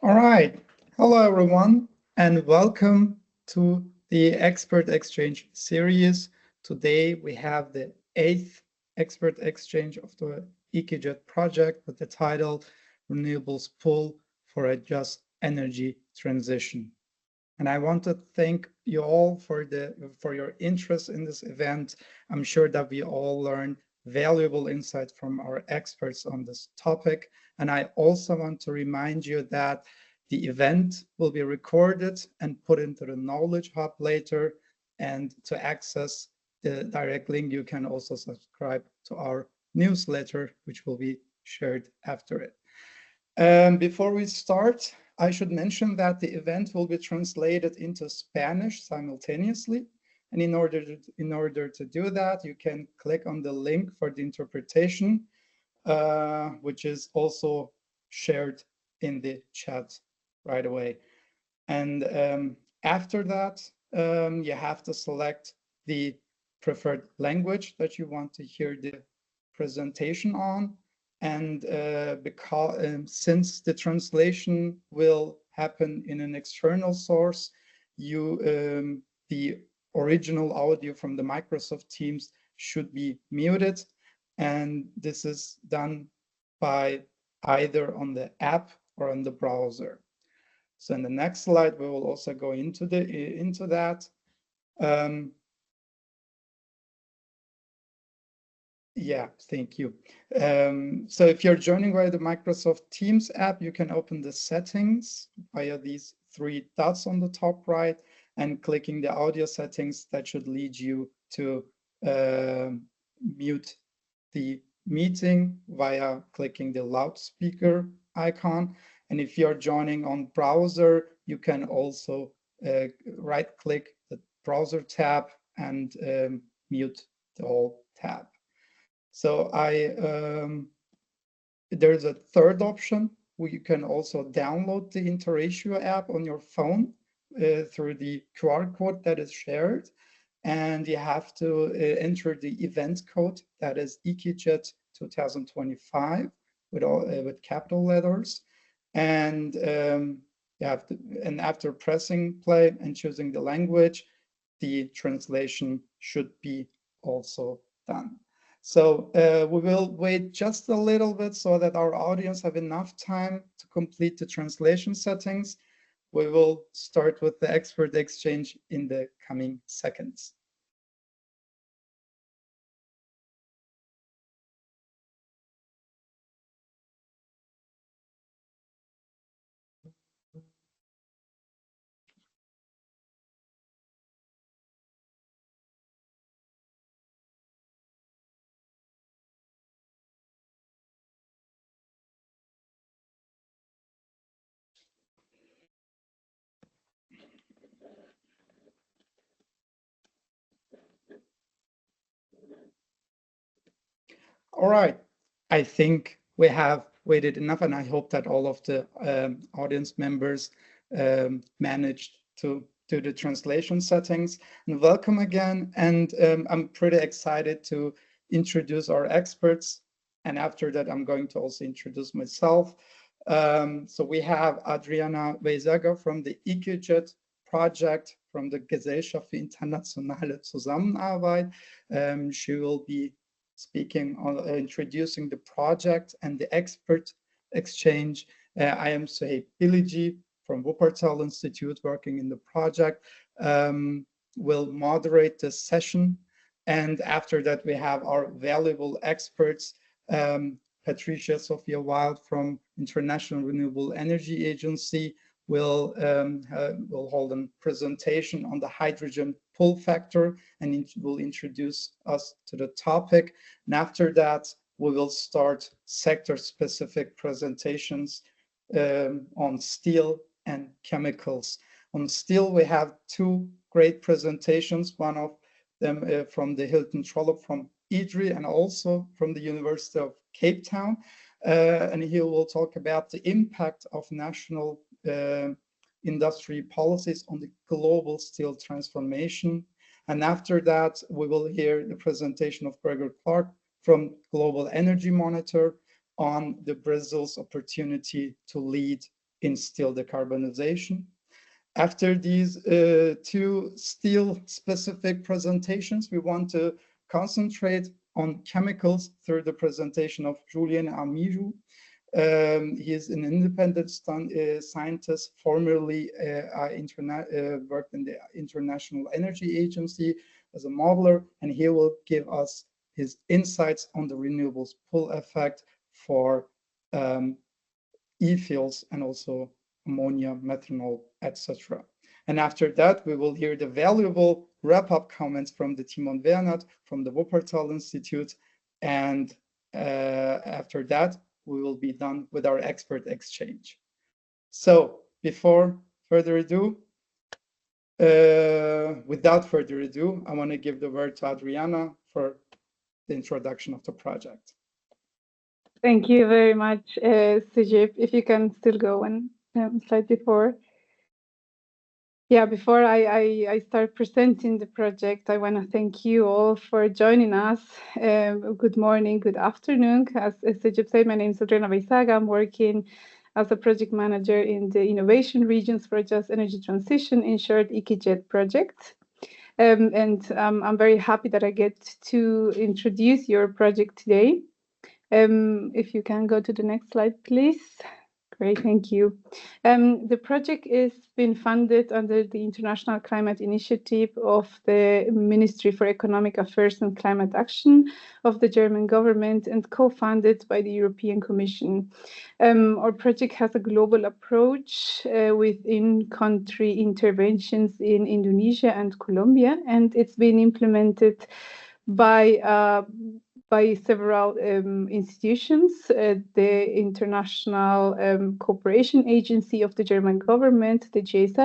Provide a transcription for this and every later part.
All right. Hello, everyone, and welcome to the Expert Exchange series. Today, we have the 8th Expert Exchange of the EcoJet project with the title Renewables Pull for a Just Energy Transition. And I want to thank you all for your interest in this event. I'm sure that we all learned valuable insights from our experts on this topic. And I also want to remind you that the event will be recorded and put into the Knowledge Hub later. And to access the direct link, you can also subscribe to our newsletter, which will be shared after it. Before we start, I should mention that the event will be translated into Spanish simultaneously. And in order to do that, you can click on the link for the interpretation, which is also shared in the chat right away. And after that, you have to select the preferred language that you want to hear the presentation on. And since the translation will happen in an external source, the original audio from the Microsoft Teams should be muted. And this is done by either on the app or on the browser. So in the next slide, we will also go into that. Yeah, thank you. So if you're joining via the Microsoft Teams app, you can open the settings via these three dots on the top right, and clicking the audio settings that should lead you to mute the meeting via clicking the loudspeaker icon. And if you're joining on browser, you can also right-click the browser tab and mute the whole tab. So there's a third option where you can also download the Interratio app on your phone through the QR code that is shared. And you have to enter the event code that is EcoJet 2025 with capital letters. And and after pressing play and choosing the language, the translation should be also done. So we will wait just a little bit so that our audience have enough time to complete the translation settings. We will start with the expert exchange in the coming seconds. All right, I think we have waited enough, and I hope that all of the audience members managed to do the translation settings. And welcome again, and I'm pretty excited to introduce our experts. And after that, I'm going to also introduce myself. So we have Adriana Weisager from the EcoJet project from the Gesellschaft für internationale Zusammenarbeit. She will be speaking on introducing the project and the expert exchange. I am Suhaib Biliji from Wuppertal Institute, working in the project, will moderate this session. And after that, we have our valuable experts, Patricia Sophia Wild from International Renewable Energy Agency will hold a presentation on the hydrogen pull factor and will introduce us to the topic. And after that, we will start sector-specific presentations on steel and chemicals. On steel, we have two great presentations, one of them from the Hilton Trollope from IDRI and also from the University of Cape Town. And he will talk about the impact of national industry policies on the global steel transformation. And after that, we will hear the presentation of Gregor Clark from Global Energy Monitor on the Brazil's opportunity to lead in steel decarbonization. After these two steel-specific presentations, we want to concentrate on chemicals through the presentation of Julien Amijou. He is an independent scientist, formerly worked in the International Energy Agency as a modeler, and he will give us his insights on the renewables pull effect for e-fuels and also ammonia, methanol, etc. And after that, we will hear the valuable wrap-up comments from the Timon Wernert from the Wuppertal Institute. And after that, we will be done with our expert exchange. So without further ado, I want to give the word to Adriana for the introduction of the project. Thank you very much, Sujip. If you can still go one slide before. Yeah, before I start presenting the project, I want to thank you all for joining us. Good morning, good afternoon. As Sujip said, my name is Adriana Beizaga. I'm working as a project manager in the Innovation Regions for Just Energy Transition, in short, IKIJET project. And I'm very happy that I get to introduce your project today. If you can go to the next slide, please. Great, thank you. The project is being funded under the International Climate Initiative of the Ministry for Economic Affairs and Climate Action of the German government and co-funded by the European Commission. Our project has a global approach with in-country interventions in Indonesia and Colombia, and it's been implemented by several institutions, the International Cooperation Agency of the German government, the GIZ,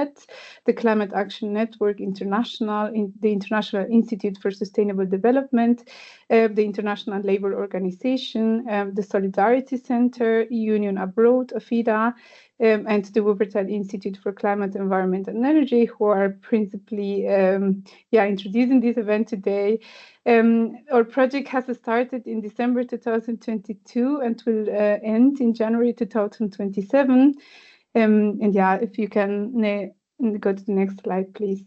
the Climate Action Network International, the International Institute for Sustainable Development, the International Labour Organization, the Solidarity Center, Union Abroad, AFIDA, and the Wuppertal Institute for Climate, Environment and Energy, who are principally introducing this event today. Our project has started in December 2022 and will end in January 2027. And yeah, if you can go to the next slide, please.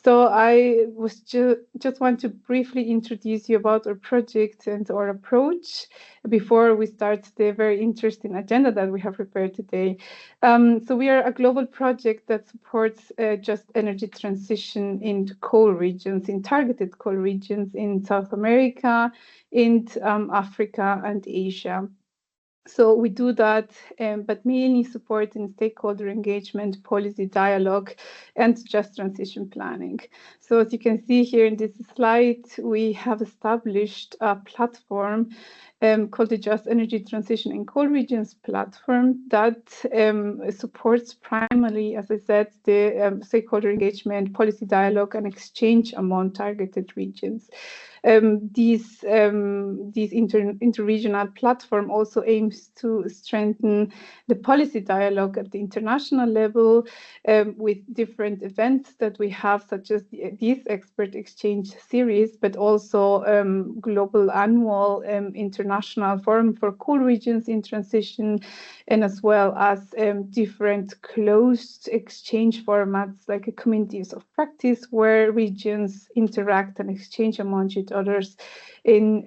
So I was just want to briefly introduce you about our project and our approach before we start the very interesting agenda that we have prepared today. So we are a global project that supports just energy transition in coal regions, in targeted coal regions in South America, in Africa and Asia. So we do that, but mainly supporting stakeholder engagement, policy dialogue, and just transition planning. So as you can see here in this slide, we have established a platform called the Just Energy Transition in Coal Regions platform that supports primarily, as I said, the stakeholder engagement, policy dialogue, and exchange among targeted regions. This interregional platform also aims to strengthen the policy dialogue at the international level with different events that we have, such as this expert exchange series, but also global annual international forum for coal regions in transition, and as well as different closed exchange formats like communities of practice where regions interact and exchange among each others in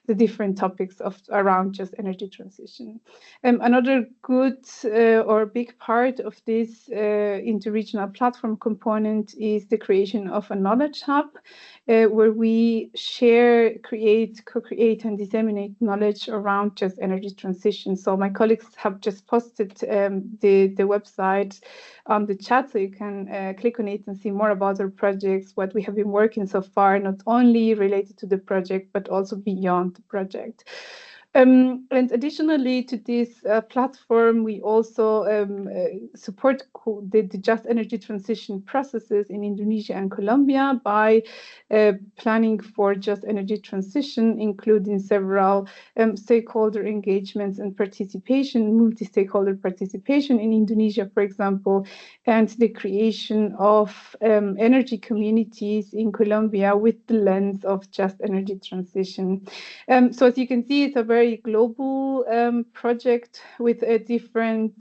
the different topics around just energy transition. Another good or big part of this interregional platform component is the creation of a knowledge hub where we share, co-create and disseminate knowledge around just energy transition. So my colleagues have just posted the website on the chat, so you can click on it and see more about our projects, what we have been working so far, not only related to the project, but also beyond the project. And additionally to this platform, we also support the just energy transition processes in Indonesia and Colombia by planning for just energy transition, including several stakeholder engagements and participation, multi-stakeholder participation in Indonesia, for example, and the creation of energy communities in Colombia with the lens of just energy transition. So as you can see, it's a very very global project with a different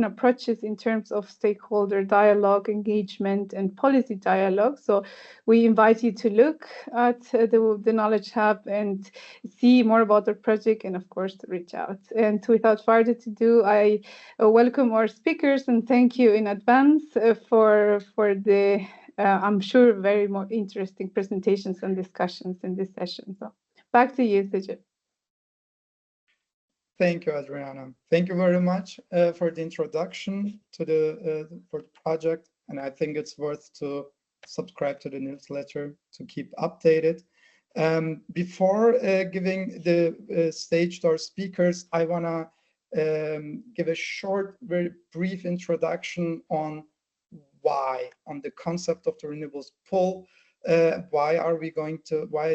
approaches in terms of stakeholder dialogue, engagement, and policy dialogue. So we invite you to look at the Knowledge Hub and see more about the project, and of course to reach out. And without further ado, I welcome our speakers and thank you in advance for the I'm sure very more interesting presentations and discussions in this session. So back to you, Sejid. Thank you, Adriana. Thank you very much for the introduction to the project. And I think it's worth to subscribe to the newsletter to keep updated. Before giving the stage to our speakers, I want to give a short, very brief introduction on on the concept of the renewables pull. Why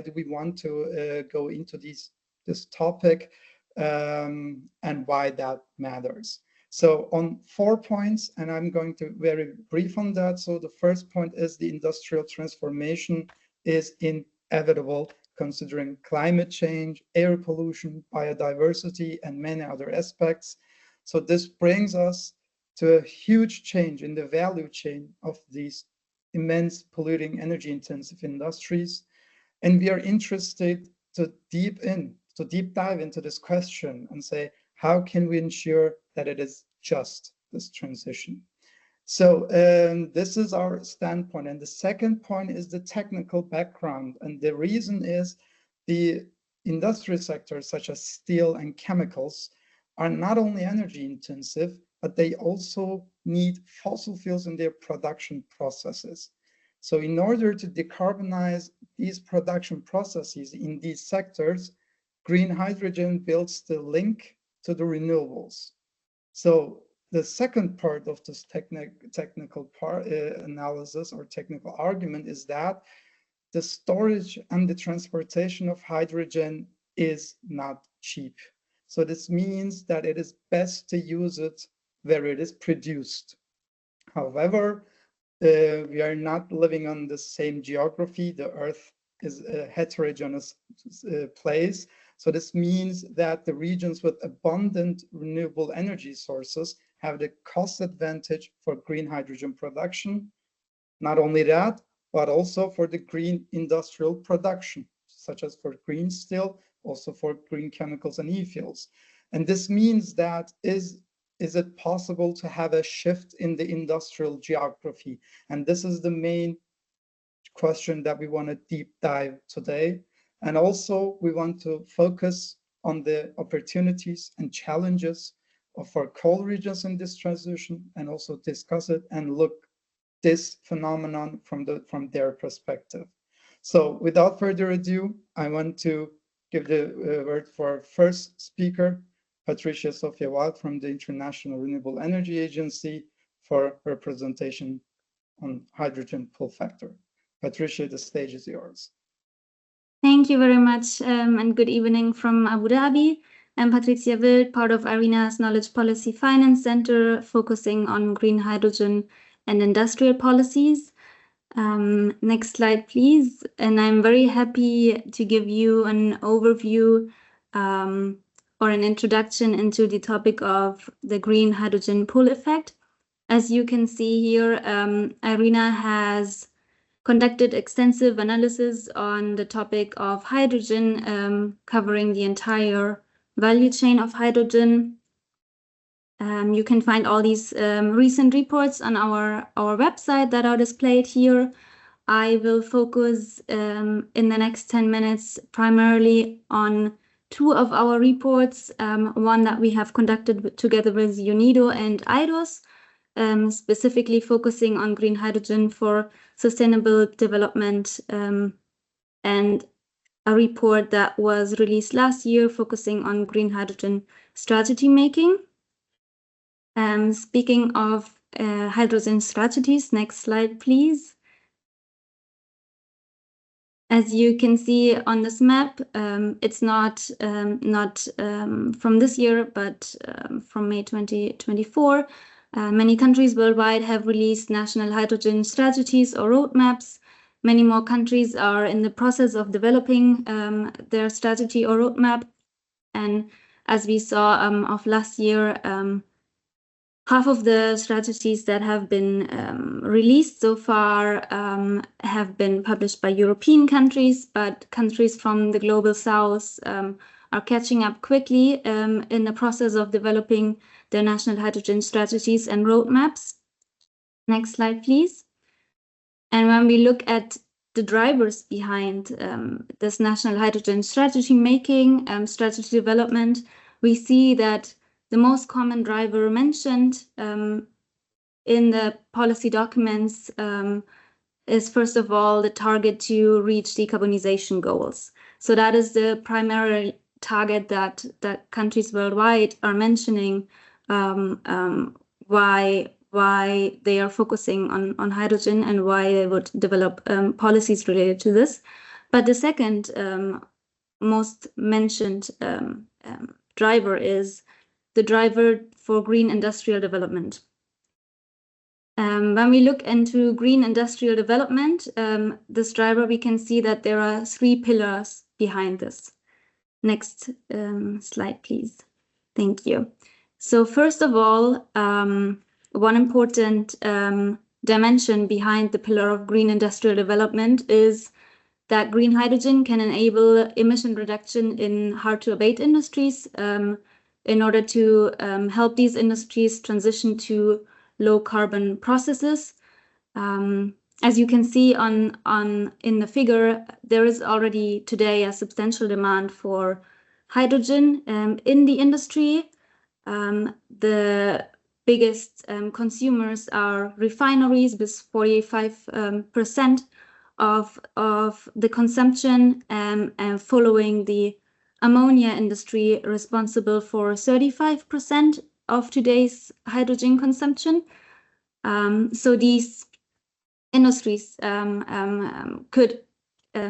do we want to go into this topic, and why that matters? So on 4 points, and I'm going to very brief on that. So the first point is the industrial transformation is inevitable, considering climate change, air pollution, biodiversity, and many other aspects. So this brings us to a huge change in the value chain of these immense polluting energy intensive industries. And we are interested to deep dive into this question and say, how can we ensure that it is just this transition? So this is our standpoint. And the second point is the technical background. And the reason is the industry sectors such as steel and chemicals are not only energy intensive, but they also need fossil fuels in their production processes. So in order to decarbonize these production processes in these sectors, green hydrogen builds the link to the renewables. So the second part of this technical analysis or technical argument is that the storage and the transportation of hydrogen is not cheap. So this means that it is best to use it where it is produced. However, we are not living on the same geography. The Earth is a heterogeneous place. So this means that the regions with abundant renewable energy sources have the cost advantage for green hydrogen production. Not only that, but also for the green industrial production, such as for green steel, also for green chemicals and e-fuels. And this means that is it possible to have a shift in the industrial geography? And this is the main question that we want to deep dive today. And also we want to focus on the opportunities and challenges for coal regions in this transition, and also discuss it and look this phenomenon from their perspective. So without further ado, I want to give the word for our first speaker, Patricia Sophia Wild from the International Renewable Energy Agency, for her presentation on hydrogen pull factor. Patricia, the stage is yours. Thank you very much, and good evening from Abu Dhabi. I'm Patricia Wild, part of IRENA's Knowledge Policy Finance Center, focusing on green hydrogen and industrial policies. Next slide, please. And I'm very happy to give you an overview or an introduction into the topic of the green hydrogen pull effect. As you can see here, IRENA has conducted extensive analysis on the topic of hydrogen, covering the entire value chain of hydrogen. You can find all these recent reports on our website that are displayed here. I will focus in the next 10 minutes primarily on two of our reports, one that we have conducted together with UNIDO and IDOS, specifically focusing on green hydrogen for sustainable development, and a report that was released last year focusing on green hydrogen strategy making. Speaking of hydrogen strategies, next slide, please. As you can see on this map, it's not from this year, but from May 2024. Many countries worldwide have released national hydrogen strategies or roadmaps. Many more countries are in the process of developing their strategy or roadmap. And as we saw of last year, half of the strategies that have been released so far have been published by European countries, but countries from the global south are catching up quickly in the process of developing their national hydrogen strategies and roadmaps. Next slide, please. And when we look at the drivers behind this national hydrogen strategy making, strategy development, we see that the most common driver mentioned in the policy documents is, first of all, the target to reach decarbonization goals. So that is the primary target that countries worldwide are mentioning, why they are focusing on hydrogen and why they would develop policies related to this. But the second most mentioned driver is the driver for green industrial development. When we look into green industrial development, this driver, we can see that there are 3 pillars behind this. Next slide, please. Thank you. So first of all, one important dimension behind the pillar of green industrial development is that green hydrogen can enable emission reduction in hard-to-abate industries in order to help these industries transition to low-carbon processes. As you can see in the figure, there is already today a substantial demand for hydrogen in the industry. The biggest consumers are refineries with 45% of the consumption, following the ammonia industry, responsible for 35% of today's hydrogen consumption. So these industries could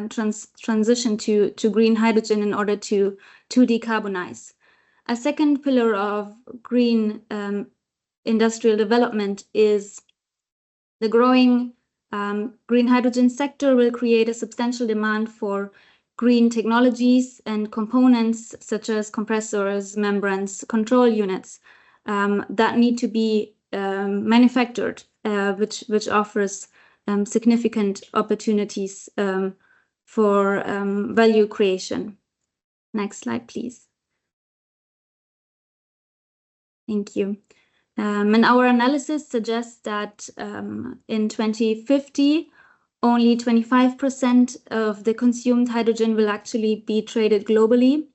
transition to green hydrogen in order to decarbonize. A second pillar of green industrial development is the growing green hydrogen sector will create a substantial demand for green technologies and components such as compressors, membranes, control units that need to be manufactured, which offers significant opportunities for value creation. Next slide, please. Thank you. And our analysis suggests that in 2050, only 25% of the consumed hydrogen will actually be traded globally.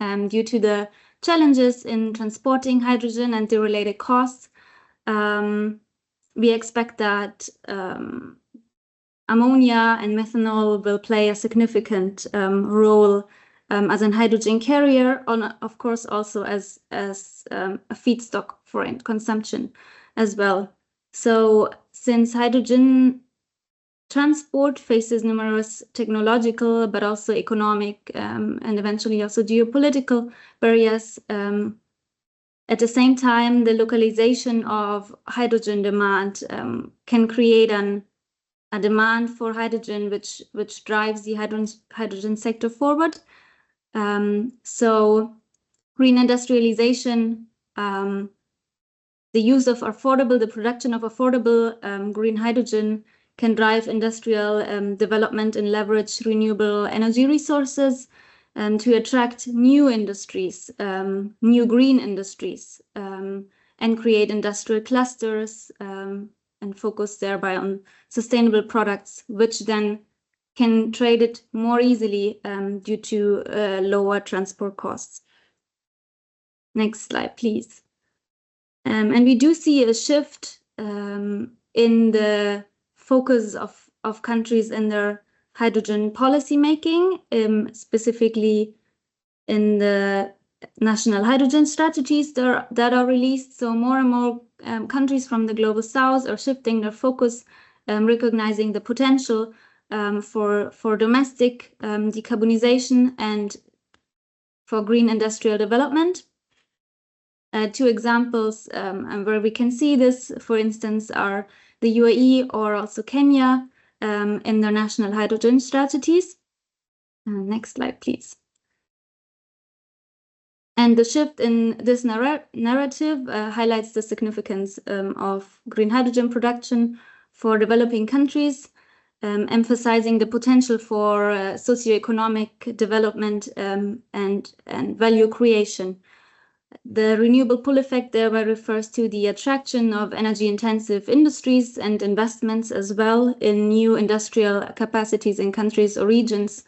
Due to the challenges in transporting hydrogen and the related costs, we expect that ammonia and methanol will play a significant role as an hydrogen carrier, of course, also as a feedstock for consumption as well. So since hydrogen transport faces numerous technological, but also economic and eventually also geopolitical barriers, at the same time, the localization of hydrogen demand can create a demand for hydrogen, which drives the hydrogen sector forward. So green industrialization, the use of the production of affordable green hydrogen can drive industrial development and leverage renewable energy resources to attract new industries, new green industries, and create industrial clusters and focus thereby on sustainable products, which then can trade it more easily due to lower transport costs. Next slide, please. And we do see a shift in the focus of countries in their hydrogen policy making, specifically in the national hydrogen strategies that are released. So more and more countries from the global south are shifting their focus, recognizing the potential for domestic decarbonization and for green industrial development. 2 examples where we can see this, for instance, are the UAE or also Kenya in their national hydrogen strategies. Next slide, please. And the shift in this narrative highlights the significance of green hydrogen production for developing countries, emphasizing the potential for socioeconomic development and value creation. The renewable pull effect thereby refers to the attraction of energy-intensive industries and investments as well in new industrial capacities in countries or regions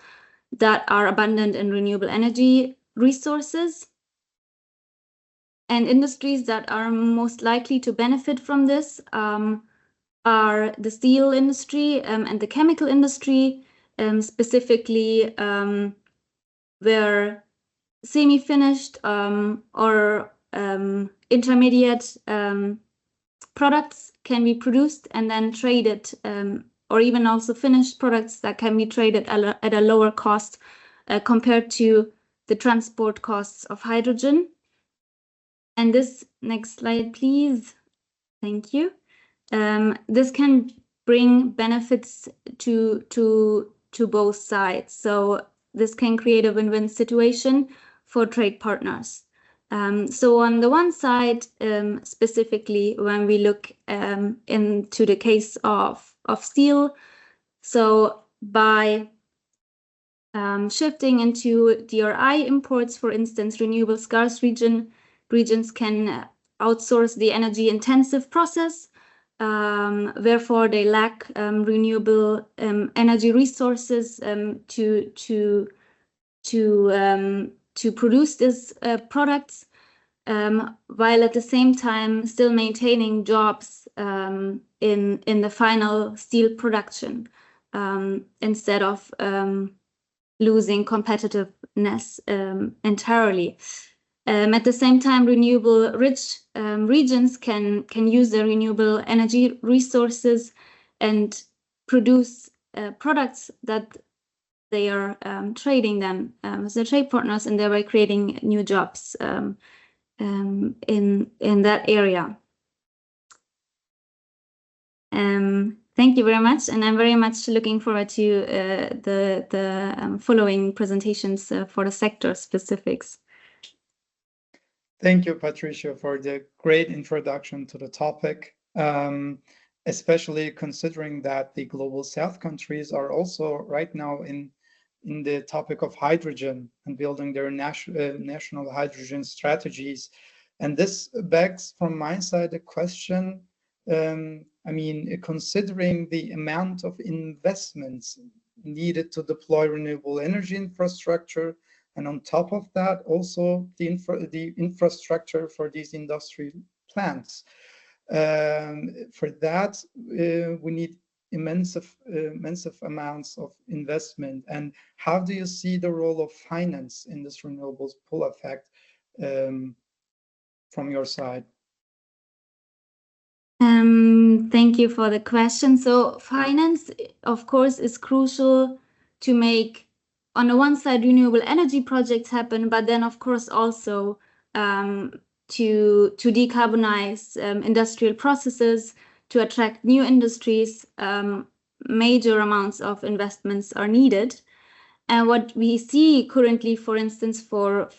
that are abundant in renewable energy resources. And industries that are most likely to benefit from this are the steel industry and the chemical industry, specifically where semi-finished or intermediate products can be produced and then traded, or even also finished products that can be traded at a lower cost compared to the transport costs of hydrogen. And this, next slide, please. Thank you. This can bring benefits to both sides. So this can create a win-win situation for trade partners. So on the one side, specifically when we look into the case of steel, so by shifting into DRI imports, for instance, renewable scarce regions can outsource the energy-intensive process. Therefore, they lack renewable energy resources to produce these products, while at the same time still maintaining jobs in the final steel production instead of losing competitiveness entirely. At the same time, renewable-rich regions can use the renewable energy resources and produce products that they are trading them as their trade partners, and thereby creating new jobs in that area. Thank you very much, and I'm very much looking forward to the following presentations for the sector specifics. Thank you, Patricia, for the great introduction to the topic, especially considering that the Global South countries are also right now in the topic of hydrogen and building their national hydrogen strategies. And this begs from my side a question, I mean, considering the amount of investments needed to deploy renewable energy infrastructure, and on top of that, also the infrastructure for these industry plants. For that, we need immense amounts of investment. And how do you see the role of finance in this renewables pull effect from your side? Thank you for the question. So finance, of course, is crucial to make, on the one side, renewable energy projects happen, but then, of course, also to decarbonize industrial processes, to attract new industries. Major amounts of investments are needed. And what we see currently, for instance, for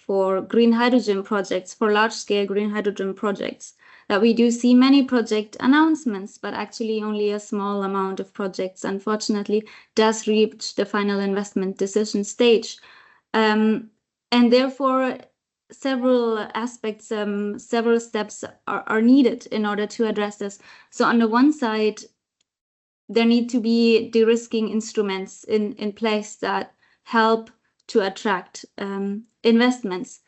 green hydrogen projects, for large-scale green hydrogen projects, that we do see many project announcements, but actually only a small amount of projects, unfortunately, does reach the final investment decision stage. And therefore, several aspects, several steps are needed in order to address this. So on the one side, there need to be de-risking instruments in place that help to attract investments.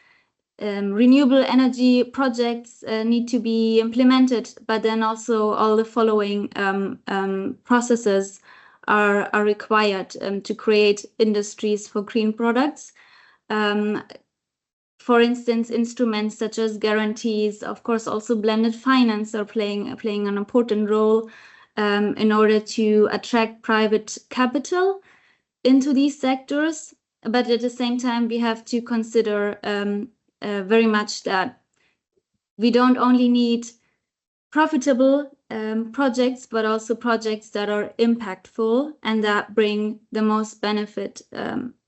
Renewable energy projects need to be implemented, but then also all the following processes are required to create industries for green products. For instance, instruments such as guarantees, of course, also blended finance are playing an important role in order to attract private capital into these sectors. But at the same time, we have to consider very much that we don't only need profitable projects, but also projects that are impactful and that bring the most benefit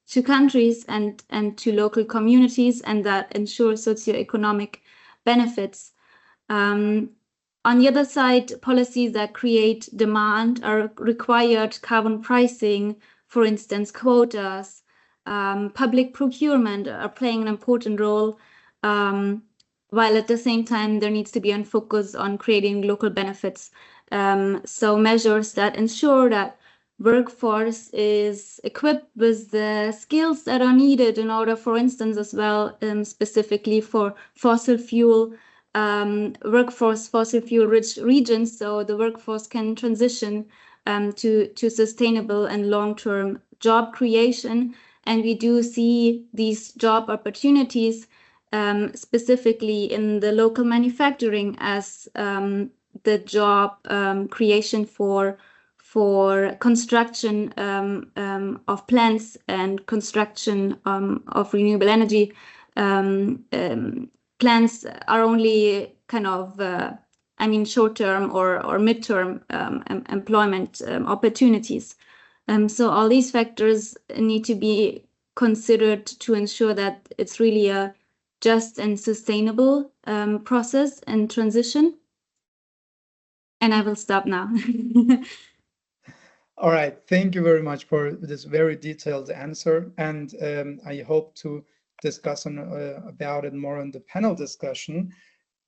to countries and to local communities, and that ensure socioeconomic benefits. On the other side, policies that create demand are required carbon pricing, for instance, quotas, public procurement are playing an important role, while at the same time there needs to be a focus on creating local benefits. So measures that ensure that workforce is equipped with the skills that are needed in order, for instance, as well, specifically for fossil fuel rich regions, so the workforce can transition to sustainable and long-term job creation. And we do see these job opportunities specifically in the local manufacturing as the job creation for construction of plants and construction of renewable energy plants are only kind of, short-term or mid-term employment opportunities. So all these factors need to be considered to ensure that it's really a just and sustainable process and transition. And I will stop now. All right, thank you very much for this very detailed answer. And I hope to discuss about it more in the panel discussion.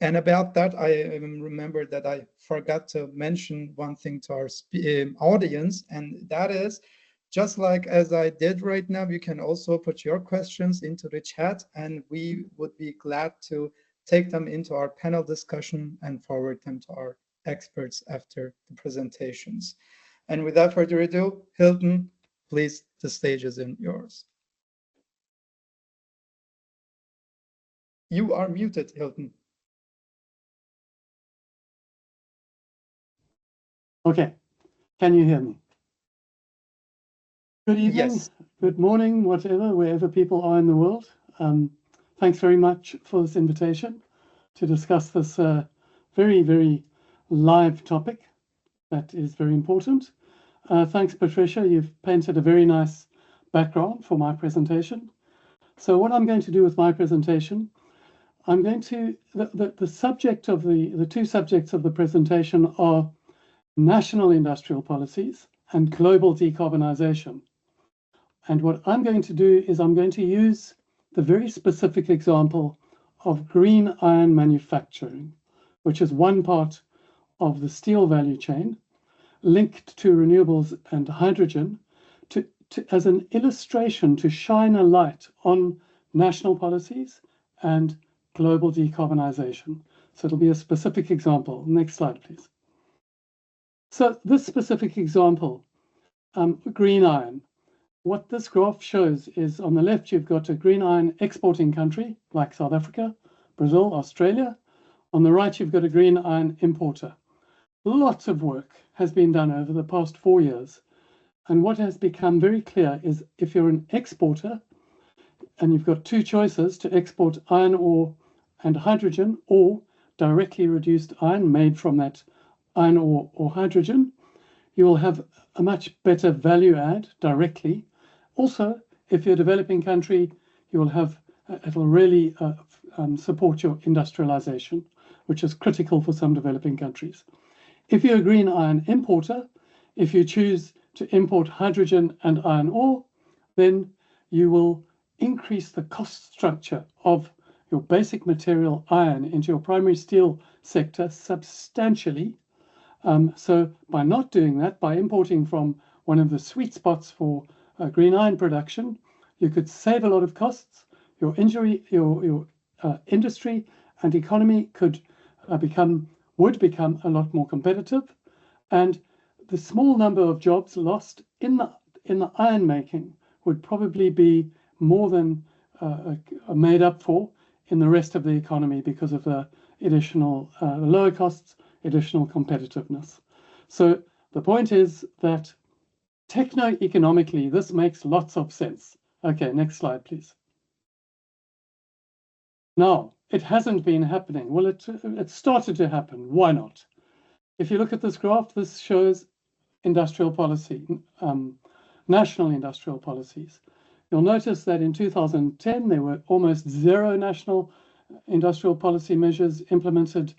And about that, I remember that I forgot to mention one thing to our audience, and that is, just like as I did right now, you can also put your questions into the chat, and we would be glad to take them into our panel discussion and forward them to our experts after the presentations. And without further ado, Hilton, please, the stage is yours. You are muted, Hilton. Okay, can you hear me? Good evening, yes. Good morning, whatever, wherever people are in the world. Thanks very much for this invitation to discuss this very, very live topic that is very important. Thanks, Patricia. You've painted a very nice background for my presentation. So what I'm going to do with my presentation, I'm going to, the subject of the two subjects of the presentation are national industrial policies and global decarbonization. And what I'm going to do is I'm going to use the very specific example of green iron manufacturing, which is one part of the steel value chain linked to renewables and hydrogen, as an illustration to shine a light on national policies and global decarbonization. So it'll be a specific example. Next slide, please. So this specific example, green iron, what this graph shows is on the left, you've got a green iron exporting country like South Africa, Brazil, Australia. On the right, you've got a green iron importer. Lots of work has been done over the past 4 years. And what has become very clear is if you're an exporter and you've got two choices to export iron ore and hydrogen, or directly reduced iron made from that iron ore or hydrogen, you will have a much better value add directly. Also, if you're a developing country, you will have, it'll really support your industrialization, which is critical for some developing countries. If you're a green iron importer, if you choose to import hydrogen and iron ore, then you will increase the cost structure of your basic material iron into your primary steel sector substantially. So by not doing that, by importing from one of the sweet spots for green iron production, you could save a lot of costs. Your industry and economy could would become a lot more competitive, and the small number of jobs lost in the iron making would probably be more than made up for in the rest of the economy because of the additional lower costs, additional competitiveness. So the point is that techno-economically, this makes lots of sense. Okay, next slide, please. Now, it hasn't been happening. Well, it started to happen. Why not? If you look at this graph, this shows industrial policy, national industrial policies. You'll notice that in 2010, there were almost 0 national industrial policy measures implemented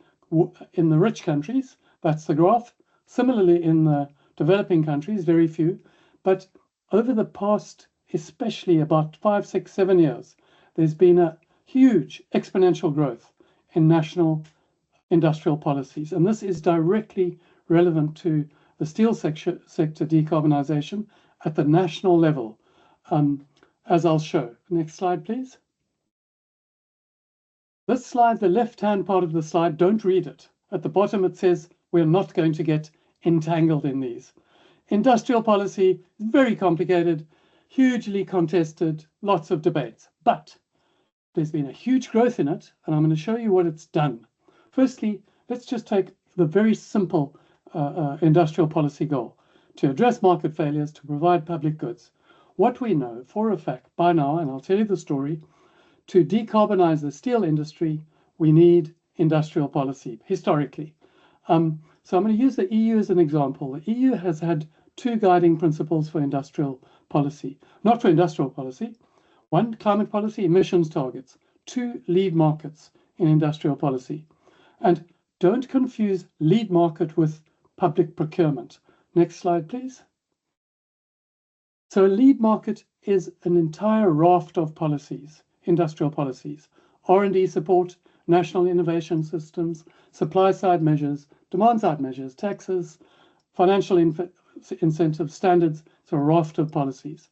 in the rich countries. That's the graph. Similarly, in the developing countries, very few. But over the past, especially about 5, 6, 7 years, there's been a huge exponential growth in national industrial policies. And this is directly relevant to the steel sector decarbonisation at the national level, as I'll show. Next slide, please. This slide, the left-hand part of the slide, don't read it. At the bottom, it says we're not going to get entangled in these. Industrial policy is very complicated, hugely contested, lots of debates. But there's been a huge growth in it, and I'm going to show you what it's done. Firstly, let's just take the very simple industrial policy goal: to address market failures, to provide public goods. What we know for a fact by now, and I'll tell you the story, to decarbonize the steel industry, we need industrial policy, historically. So I'm going to use the EU as an example. The EU has had 2 guiding principles for industrial policy. Not for industrial policy. 1, climate policy, emissions targets. 2, lead markets in industrial policy. And don't confuse lead market with public procurement. Next slide, please. So a lead market is an entire raft of policies, industrial policies: R&D support, national innovation systems, supply-side measures, demand-side measures, taxes, financial incentive standards. It's a raft of policies.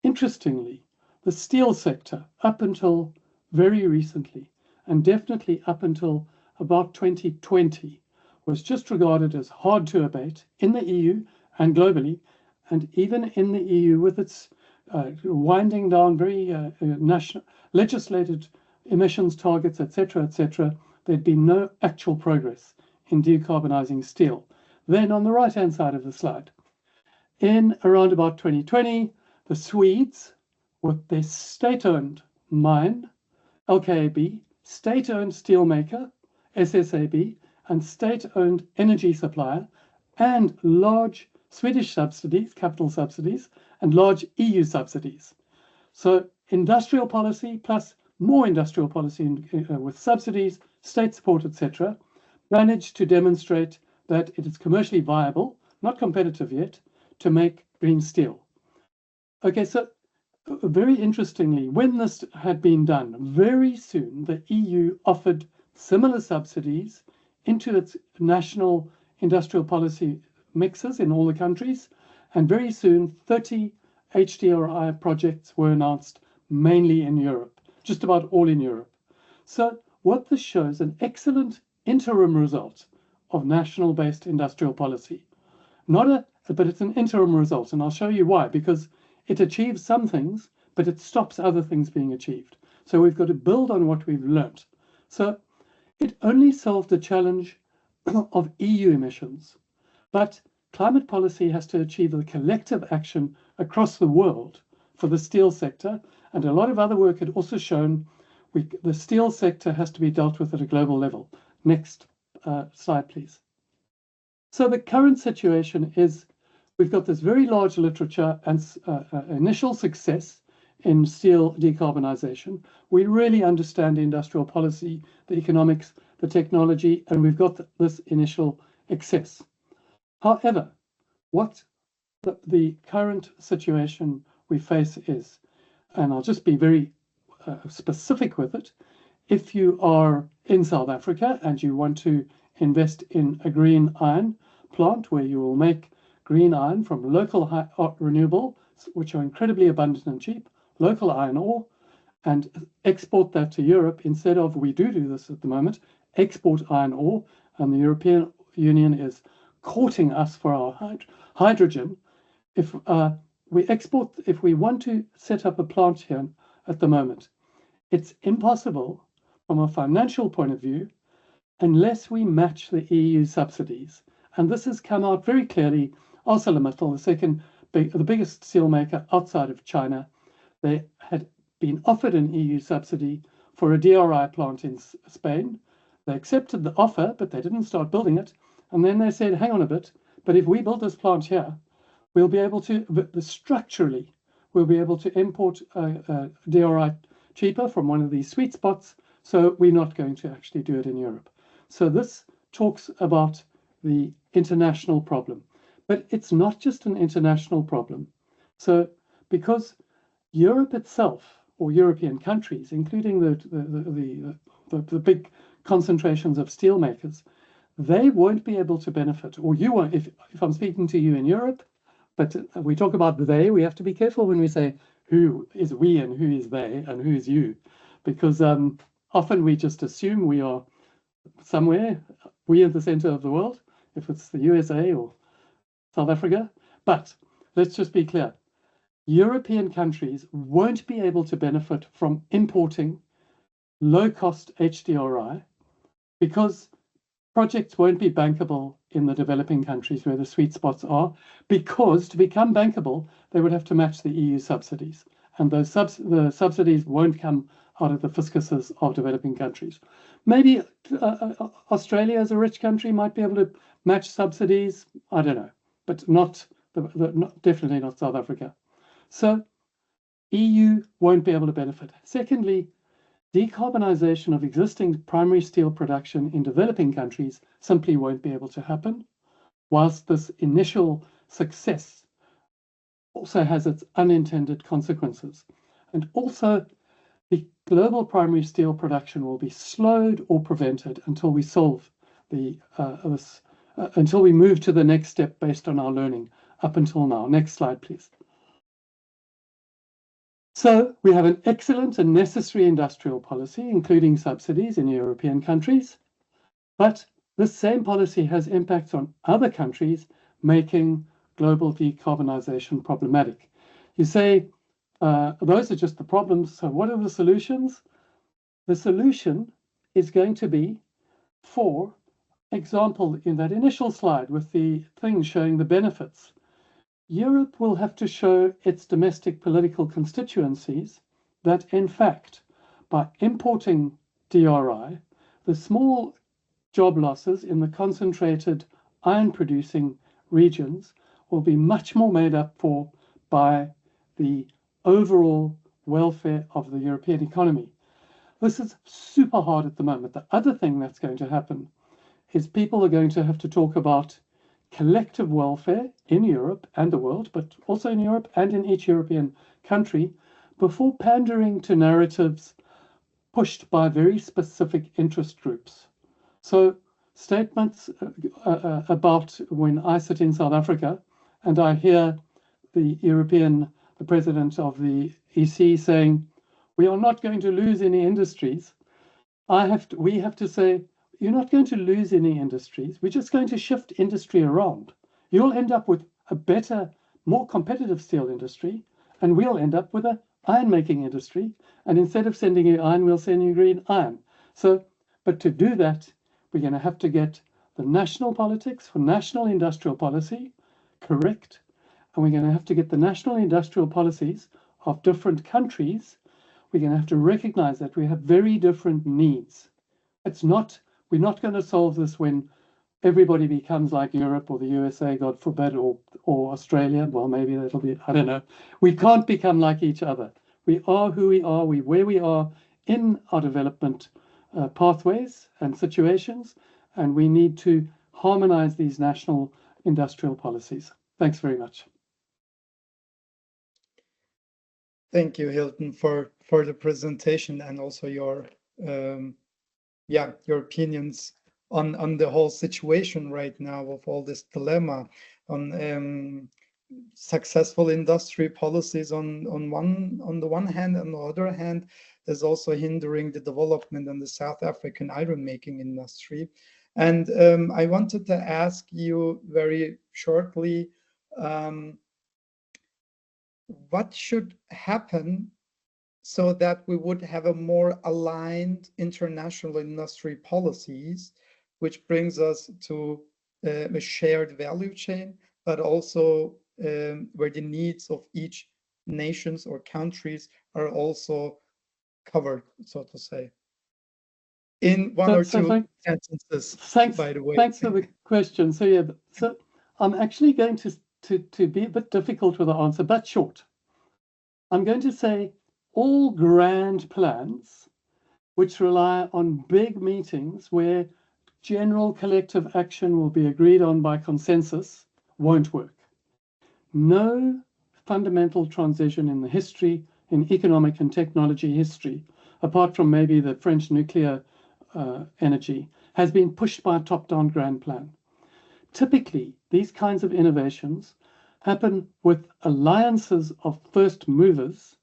Interestingly, the steel sector, up until very recently, and definitely up until about 2020, was just regarded as hard to abate in the EU and globally, and even in the EU with its winding down very national legislated emissions targets, etc., there'd been no actual progress in decarbonizing steel. Then on the right-hand side of the slide, in around about 2020, the Swedes, with their state-owned mine, LKAB, state-owned steelmaker, SSAB, and state-owned energy supplier, and large Swedish subsidies, capital subsidies, and large EU subsidies. So industrial policy plus more industrial policy with subsidies, state support, etc., managed to demonstrate that it is commercially viable, not competitive yet, to make green steel. Okay, so very interestingly, when this had been done, very soon the EU offered similar subsidies into its national industrial policy mixes in all the countries, and very soon 30 HDRI projects were announced, mainly in Europe, just about all in Europe. So what this shows, an excellent interim result of national-based industrial policy. But it's an interim result, and I'll show you why, because it achieves some things, but it stops other things being achieved. So we've got to build on what we've learnt. So it only solved the challenge of EU emissions, but climate policy has to achieve a collective action across the world for the steel sector, and a lot of other work had also shown the steel sector has to be dealt with at a global level. Next slide, please. So the current situation is we've got this very large literature and initial success in steel decarbonization. We really understand the industrial policy, the economics, the technology, and we've got this initial excess. However, what the current situation we face is, and I'll just be very specific with it, if you are in South Africa and you want to invest in a green iron plant where you will make green iron from local renewable, which are incredibly abundant and cheap, local iron ore, and export that to Europe instead of, we do this at the moment, export iron ore, and the European Union is courting us for our hydrogen. If we want to set up a plant here at the moment, it's impossible from a financial point of view unless we match the EU subsidies. And this has come out very clearly. ArcelorMittal, the biggest steelmaker outside of China, they had been offered an EU subsidy for a DRI plant in Spain. They accepted the offer, but they didn't start building it. And then they said, hang on a bit, but if we build this plant here, we'll be able to, structurally, we'll be able to import DRI cheaper from one of these sweet spots, so we're not going to actually do it in Europe. So this talks about the international problem, but it's not just an international problem. So because Europe itself, or European countries, including the big concentrations of steel makers, they won't be able to benefit, or you won't, if I'm speaking to you in Europe, but we talk about they, we have to be careful when we say who is we and who is they and who is you, because often we just assume we are somewhere, we at the center of the world, if it's the USA or South Africa. But let's just be clear. European countries won't be able to benefit from importing low-cost HDRI because projects won't be bankable in the developing countries where the sweet spots are, because to become bankable, they would have to match the EU subsidies. And those the subsidies won't come out of the fiscuses of developing countries. Maybe Australia as a rich country might be able to match subsidies, I don't know, but not definitely not South Africa. So EU won't be able to benefit. Secondly, decarbonization of existing primary steel production in developing countries simply won't be able to happen, whilst this initial success also has its unintended consequences. And also, the global primary steel production will be slowed or prevented until we solve until we move to the next step based on our learning up until now. Next slide, please. So we have an excellent and necessary industrial policy, including subsidies in European countries, but this same policy has impacts on other countries, making global decarbonization problematic. You say, those are just the problems, so what are the solutions? The solution is going to be, for example, in that initial slide with the thing showing the benefits, Europe will have to show its domestic political constituencies that, in fact, by importing DRI, the small job losses in the concentrated iron-producing regions will be much more made up for by the overall welfare of the European economy. This is super hard at the moment. The other thing that's going to happen is people are going to have to talk about collective welfare in Europe and the world, but also in Europe and in each European country, before pandering to narratives pushed by very specific interest groups. So statements about when I sit in South Africa and I hear the president of the EC saying, we are not going to lose any industries, we have to say, you're not going to lose any industries. We're just going to shift industry around. You'll end up with a better, more competitive steel industry, and we'll end up with an iron-making industry. And instead of sending you iron, we'll send you green iron. So, but to do that, we're going to have to get the national politics for national industrial policy correct, and we're going to have to get the national industrial policies of different countries. We're going to have to recognize that we have very different needs. We're not going to solve this when everybody becomes like Europe or the USA, God forbid, or Australia. Well, maybe that'll be, I don't know. We can't become like each other. We are who we are, where we are in our development pathways and situations, and we need to harmonize these national industrial policies. Thanks very much. Thank you, Hilton, for the presentation and also your opinions on the whole situation right now of all this dilemma on successful industry policies on the one hand, and on the other hand, there's also hindering the development in the South African iron making industry. And I wanted to ask you very shortly, what should happen so that we would have a more aligned international industry policies, which brings us to a shared value chain, but also where the needs of each nations or countries are also covered, so to say. In one or two sentences, by the way. Thanks for the question. So yeah, so I'm actually going to be a bit difficult with the answer, but short. I'm going to say all grand plans which rely on big meetings where general collective action will be agreed on by consensus won't work. No fundamental transition in the history, in economic and technology history, apart from maybe the French nuclear energy, has been pushed by a top-down grand plan. Typically, these kinds of innovations happen with alliances of first movers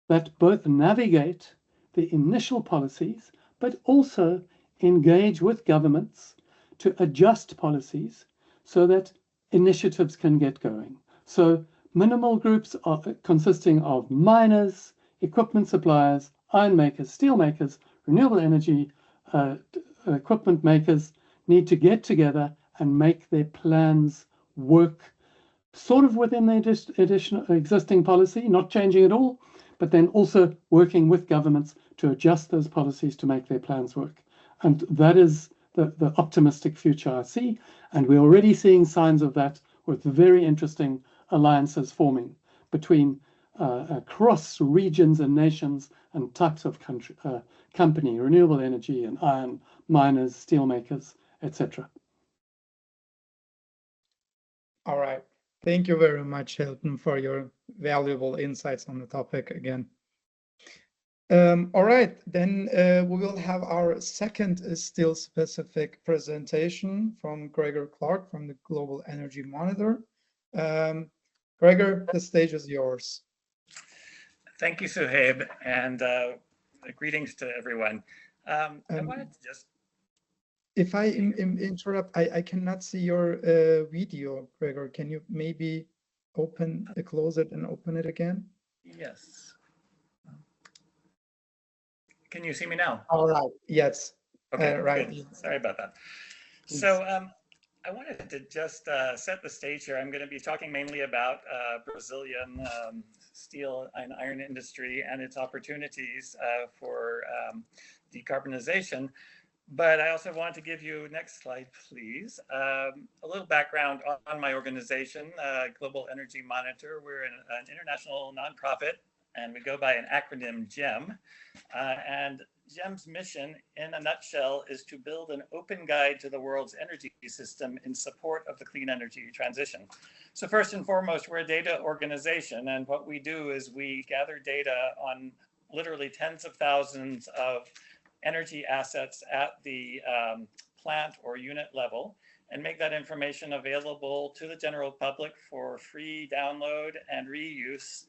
that both navigate the initial policies, but also engage with governments to adjust policies so that initiatives can get going. So minimal groups are consisting of miners, equipment suppliers, iron makers, steel makers, renewable energy equipment makers need to get together and make their plans work sort of within the existing policy, not changing at all, but then also working with governments to adjust those policies to make their plans work. And that is the optimistic future I see. And we're already seeing signs of that with very interesting alliances forming between across regions and nations and types of company, renewable energy and iron miners, steel makers, etc. All right. Thank you very much, Hilton, for your valuable insights on the topic again. All right, then we will have our second steel specific presentation from Gregor Clark from the Global Energy Monitor. Gregor, the stage is yours. Thank you, Suhaib, and greetings to everyone. I wanted to just... If I interrupt, I cannot see your video, Gregor. Can you maybe close it and open it again? Yes. Can you see me now? All right. Yes. Okay. Right. Good. Sorry about that. So I wanted to just set the stage here. I'm going to be talking mainly about Brazilian steel and iron industry and its opportunities for decarbonization. But I also want to give you, next slide, please, a little background on my organization, Global Energy Monitor. We're an international nonprofit, and we go by an acronym GEM. And GEM's mission, in a nutshell, is to build an open guide to the world's energy system in support of the clean energy transition. So first and foremost, we're a data organization, and what we do is we gather data on literally tens of thousands of energy assets at the plant or unit level and make that information available to the general public for free download and reuse.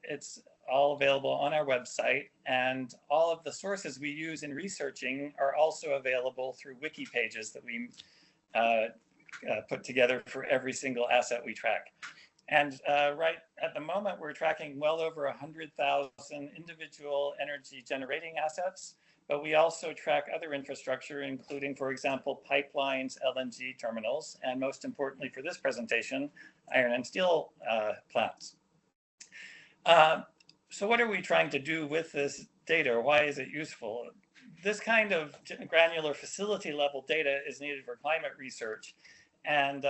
It's all available on our website, and all of the sources we use in researching are also available through wiki pages that we put together for every single asset we track. And right at the moment, we're tracking well over 100,000 individual energy generating assets, but we also track other infrastructure, including, for example, pipelines, LNG terminals, and most importantly for this presentation, iron and steel plants. So what are we trying to do with this data? Why is it useful? This kind of granular facility level data is needed for climate research, and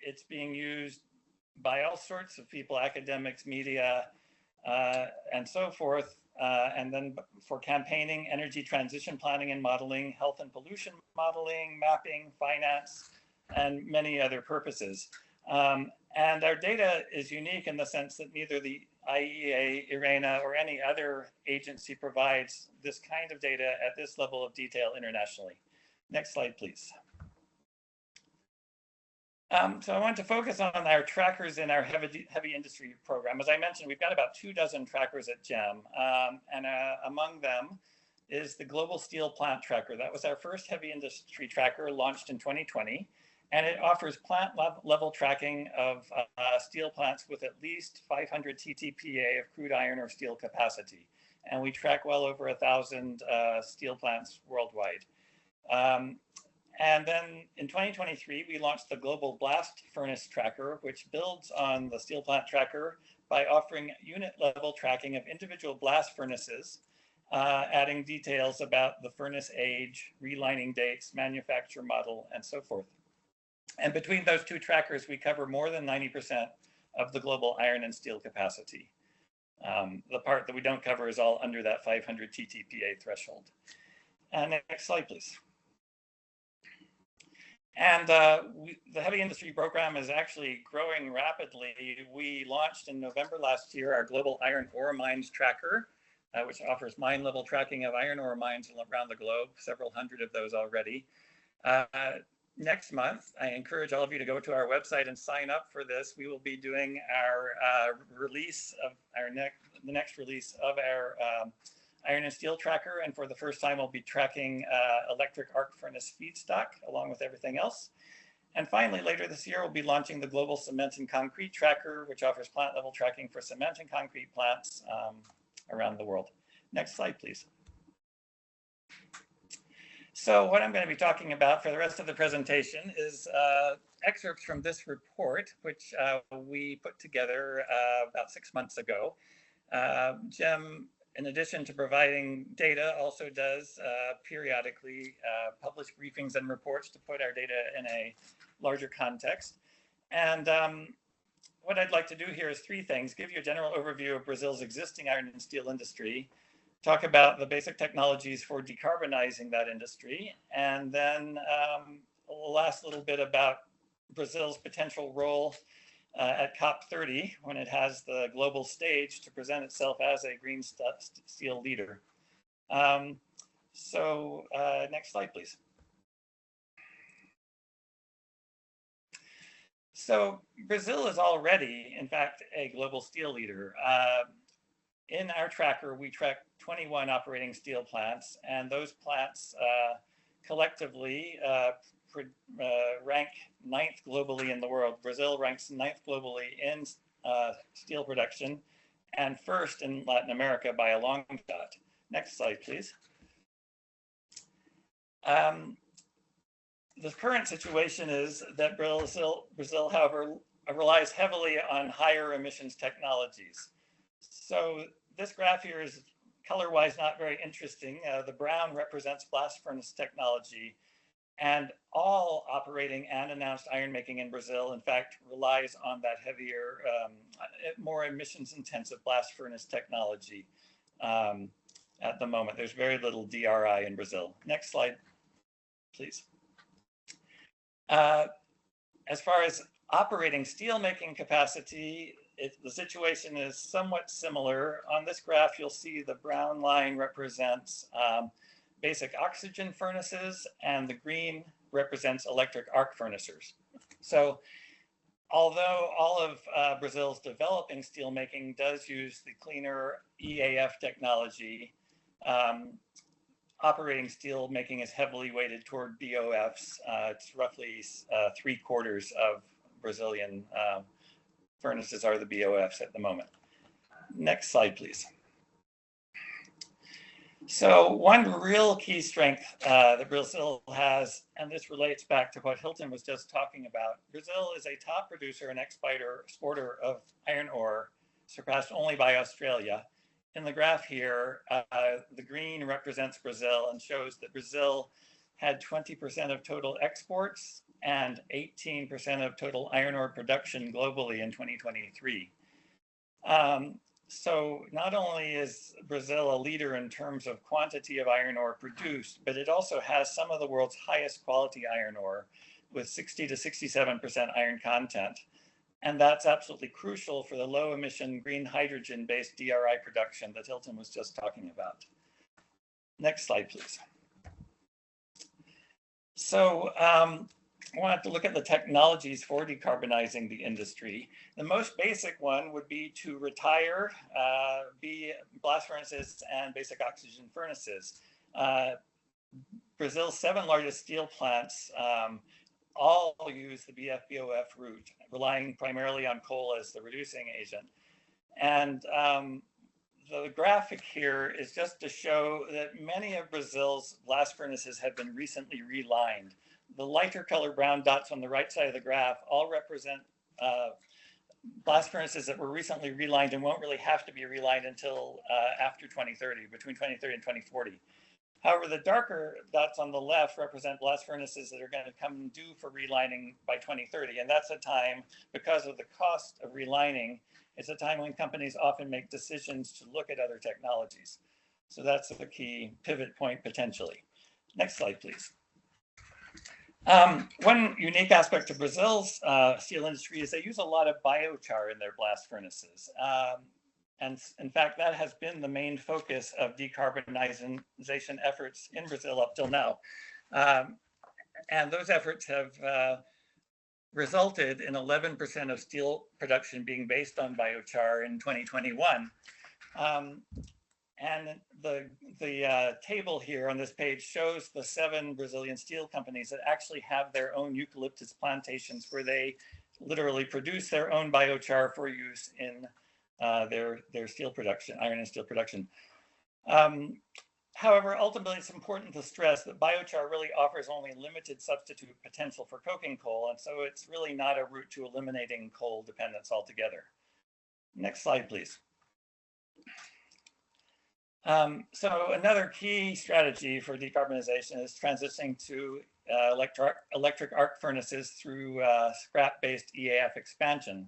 it's being used by all sorts of people, academics, media, and so forth, and then for campaigning, energy transition planning and modeling, health and pollution modeling, mapping, finance, and many other purposes. And our data is unique in the sense that neither the IEA, IRENA, or any other agency provides this kind of data at this level of detail internationally. Next slide, please. So I want to focus on our trackers in our heavy industry program. As I mentioned, we've got about 24 trackers at GEM, and among them is the Global Steel Plant Tracker. That was our first heavy industry tracker, launched in 2020, and it offers plant level tracking of steel plants with at least 500 TTPA of crude iron or steel capacity. And we track well over 1,000 steel plants worldwide. And then in 2023, we launched the Global Blast Furnace Tracker, which builds on the Steel Plant Tracker by offering unit level tracking of individual blast furnaces, adding details about the furnace age, relining dates, manufacture model, and so forth. And between those two trackers, we cover more than 90% of the global iron and steel capacity. The part that we don't cover is all under that 500 TTPA threshold. And next slide, please. And the heavy industry program is actually growing rapidly. We launched in November last year our global iron ore mines tracker, which offers mine level tracking of iron ore mines around the globe, several hundred of those already. Next month, I encourage all of you to go to our website and sign up for this. We will be doing our release of the next release of our iron and steel tracker, and for the first time we'll be tracking electric arc furnace feedstock along with everything else. And finally, later this year we'll be launching the global cement and concrete tracker, which offers plant level tracking for cement and concrete plants around the world. Next slide, please. So what I'm going to be talking about for the rest of the presentation is excerpts from this report, which we put together about 6 months ago. Jim, in addition to providing data, also does periodically publish briefings and reports to put our data in a larger context. And what I'd like to do here is 3 things: give you a general overview of Brazil's existing iron and steel industry, talk about the basic technologies for decarbonizing that industry, and then we'll last a little bit about Brazil's potential role at COP30 when it has the global stage to present itself as a green steel leader. Next slide, please. So Brazil is already, in fact, a global steel leader. In our tracker, we track 21 operating steel plants, and those plants collectively rank 9th globally in the world. Brazil ranks 9th globally in steel production and 1st in Latin America by a long shot. Next slide, please. The current situation is that Brazil, however, relies heavily on higher emissions technologies. So this graph here is color-wise not very interesting. The brown represents blast furnace technology, and all operating and announced iron making in Brazil, in fact, relies on that heavier, more emissions intensive blast furnace technology at the moment. There's very little DRI in Brazil. Next slide, please. As far as operating steelmaking capacity, the situation is somewhat similar. On this graph, you'll see the brown line represents basic oxygen furnaces, and the green represents electric arc furnaces. So although all of Brazil's developing steelmaking does use the cleaner EAF technology, operating steel making is heavily weighted toward BOFs. It's roughly 3/4 of Brazilian furnaces are the BOFs at the moment. Next slide, please. So one real key strength that Brazil has, and this relates back to what Hilton was just talking about, Brazil is a top producer and exporter of iron ore, surpassed only by Australia. In the graph here, the green represents Brazil and shows that Brazil had 20% of total exports and 18% of total iron ore production globally in 2023. So not only is Brazil a leader in terms of quantity of iron ore produced, but it also has some of the world's highest quality iron ore with 60 to 67% iron content. And that's absolutely crucial for the low emission green hydrogen based DRI production that Hilton was just talking about. Next slide, please. So I wanted to look at the technologies for decarbonizing the industry. The most basic one would be to retire blast furnaces and basic oxygen furnaces. Brazil's 7 largest steel plants all use the BF-BOF route, relying primarily on coal as the reducing agent. And the graphic here is just to show that many of Brazil's blast furnaces have been recently relined. The lighter color brown dots on the right side of the graph all represent blast furnaces that were recently relined and won't really have to be relined until after 2030, between 2030 and 2040. However, the darker dots on the left represent blast furnaces that are going to come due for relining by 2030. And that's a time, because of the cost of relining, it's a time when companies often make decisions to look at other technologies. So that's the key pivot point potentially. Next slide, please. One unique aspect of Brazil's steel industry is they use a lot of biochar in their blast furnaces. And in fact, that has been the main focus of decarbonization efforts in Brazil up till now. And those efforts have resulted in 11% of steel production being based on biochar in 2021. And the table here on this page shows the 7 Brazilian steel companies that actually have their own eucalyptus plantations where they literally produce their own biochar for use in their steel production, iron and steel production. However, ultimately, it's important to stress that biochar really offers only limited substitute potential for coking coal, and so it's really not a route to eliminating coal dependence altogether. Next slide, please. So another key strategy for decarbonization is transitioning to electric arc furnaces through scrap-based EAF expansion.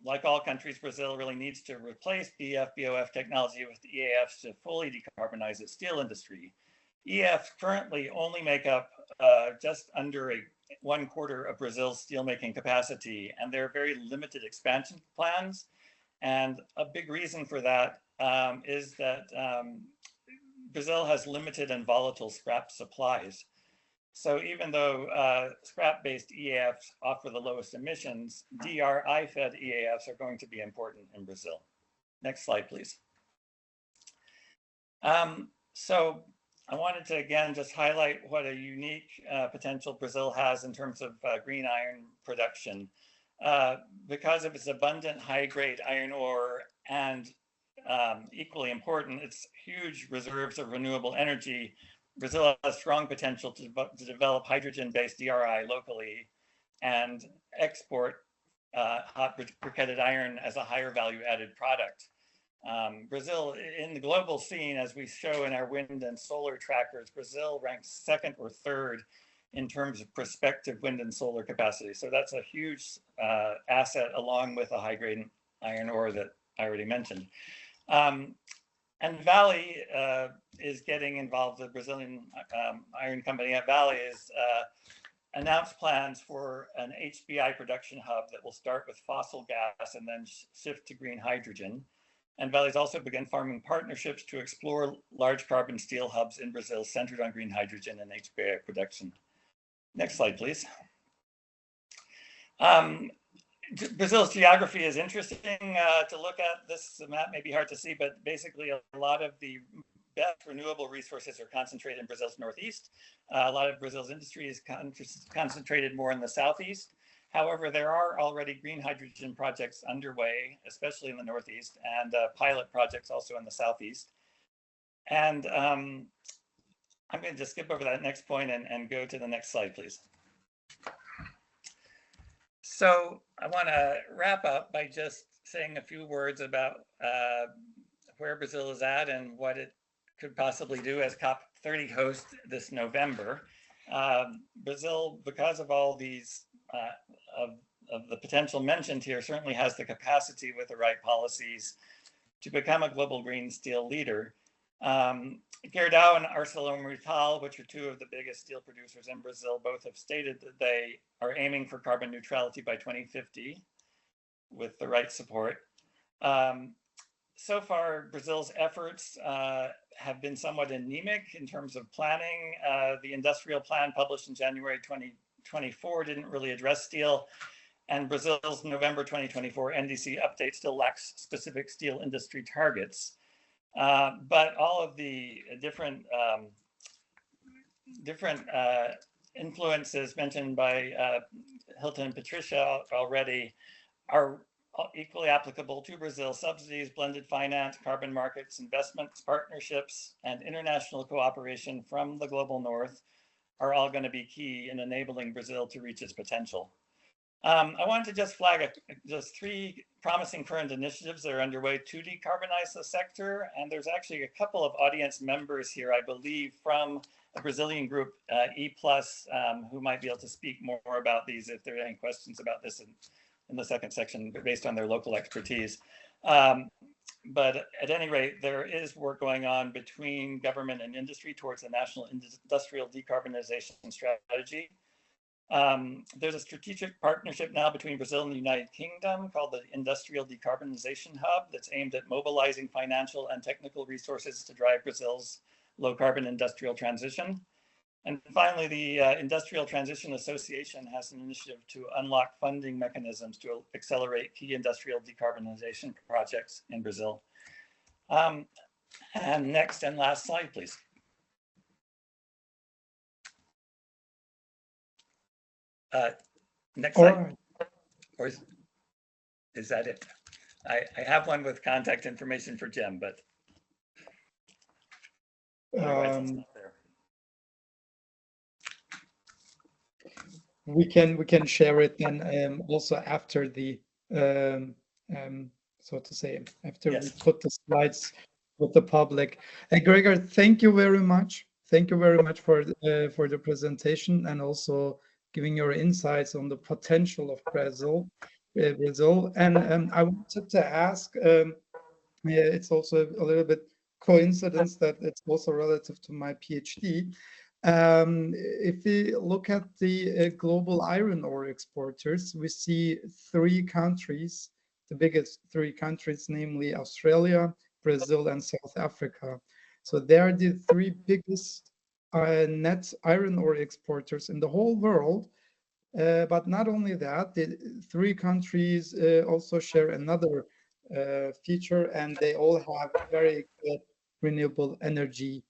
Like all countries, Brazil really needs to replace BF-BOF technology with EAFs to fully decarbonize its steel industry. EAFs currently only make up just under 1/4 of Brazil's steelmaking capacity, and there are very limited expansion plans. And a big reason for that is that Brazil has limited and volatile scrap supplies. So even though scrap-based EAFs offer the lowest emissions, DRI-fed EAFs are going to be important in Brazil. Next slide, please. So I wanted to, again, just highlight what a unique potential Brazil has in terms of green iron production. Because of its abundant high-grade iron ore and equally important, its huge reserves of renewable energy, Brazil has strong potential to develop hydrogen-based DRI locally and export hot briquetted iron as a higher value added product. Brazil, in the global scene, as we show in our wind and solar trackers, Brazil ranks 2nd or 3rd in terms of prospective wind and solar capacity. So that's a huge asset along with a high-grade iron ore that I already mentioned. And Vale is getting involved. The Brazilian iron company at Vale has announced plans for an HBI production hub that will start with fossil gas and then shift to green hydrogen. And Vale's also begun forming partnerships to explore large carbon steel hubs in Brazil centered on green hydrogen and HBI production. Next slide, please. Brazil's geography is interesting to look at. This map may be hard to see, but basically a lot of the best renewable resources are concentrated in Brazil's northeast. A lot of Brazil's industry is concentrated more in the southeast. However, there are already green hydrogen projects underway, especially in the northeast, and pilot projects also in the southeast. And I'm going to just skip over that next point and go to the next slide, please. So I want to wrap up by just saying a few words about where Brazil is at and what it could possibly do as COP30 host this November. Brazil, because of all these, of the potential mentioned here, certainly has the capacity with the right policies to become a global green steel leader. Gerdau and ArcelorMittal, which are 2 of the biggest steel producers in Brazil, both have stated that they are aiming for carbon neutrality by 2050 with the right support. So far, Brazil's efforts have been somewhat anemic in terms of planning. The industrial plan published in January 2024 didn't really address steel, and Brazil's November 2024 NDC update still lacks specific steel industry targets. But all of the different influences mentioned by Hilton and Patricia already are equally applicable to Brazil. Subsidies, blended finance, carbon markets, investments, partnerships, and international cooperation from the global north are all going to be key in enabling Brazil to reach its potential. I wanted to just flag just 3 promising current initiatives that are underway to decarbonize the sector. And there's actually a couple of audience members here, I believe, from a Brazilian group, E+, who might be able to speak more about these if there are any questions about this in the second section based on their local expertise. But at any rate, there is work going on between government and industry towards the National Industrial Decarbonization Strategy. There's a strategic partnership now between Brazil and the United Kingdom called the Industrial Decarbonization Hub that's aimed at mobilizing financial and technical resources to drive Brazil's low carbon industrial transition. And finally, the Industrial Transition Association has an initiative to unlock funding mechanisms to accelerate key industrial decarbonization projects in Brazil. And next and last slide, please. Next slide. Or is that it? I have one with contact information for Jim, but we can share it then also after the so to say, after we put the slides with the public. Gregor, thank you very much. Thank you very much for the presentation and also giving your insights on the potential of Brazil. And I wanted to ask, it's also a little bit coincidence that it's also relative to my PhD. If we look at the global iron ore exporters, we see 3 countries, the biggest 3 countries, namely Australia, Brazil, and South Africa. So they are the 3 biggest net iron ore exporters in the whole world. But not only that, the 3 countries also share another feature, and they all have very good renewable energy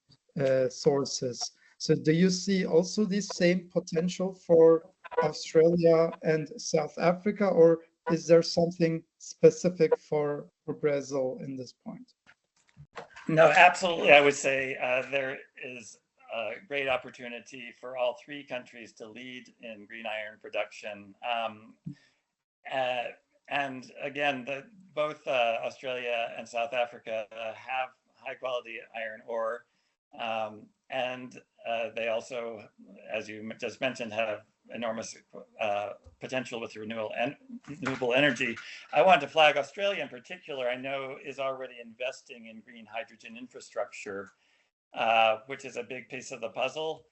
sources. So do you see also the same potential for Australia and South Africa, or is there something specific for Brazil in this point? No, absolutely. I would say there is a great opportunity for all 3 countries to lead in green iron production. And again, both Australia and South Africa have high quality iron ore. And they also, as you just mentioned, have enormous potential with renewable energy. I want to flag Australia in particular, I know is already investing in green hydrogen infrastructure, which is a big piece of the puzzle.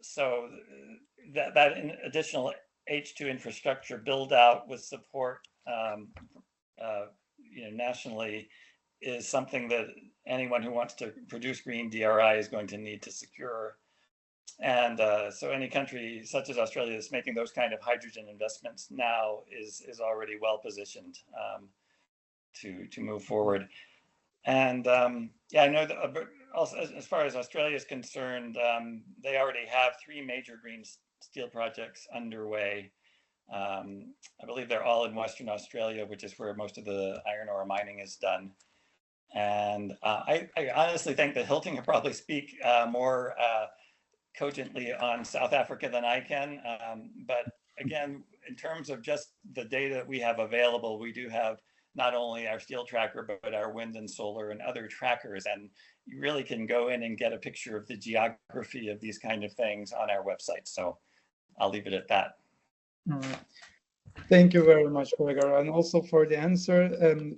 So that additional H2 infrastructure build out with support nationally is something that anyone who wants to produce green DRI is going to need to secure. And so any country such as Australia that's making those kind of hydrogen investments now is already well positioned to move forward. And yeah, I know that also as far as Australia is concerned, they already have 3 major green steel projects underway. I believe they're all in Western Australia, which is where most of the iron ore mining is done. And I honestly think that Hilton can probably speak more cogently on South Africa than I can. But again, in terms of just the data that we have available, we do have not only our steel tracker, but our wind and solar and other trackers. And you really can go in and get a picture of the geography of these kind of things on our website. So I'll leave it at that. All right. Thank you very much, Gregor, and also for the answer.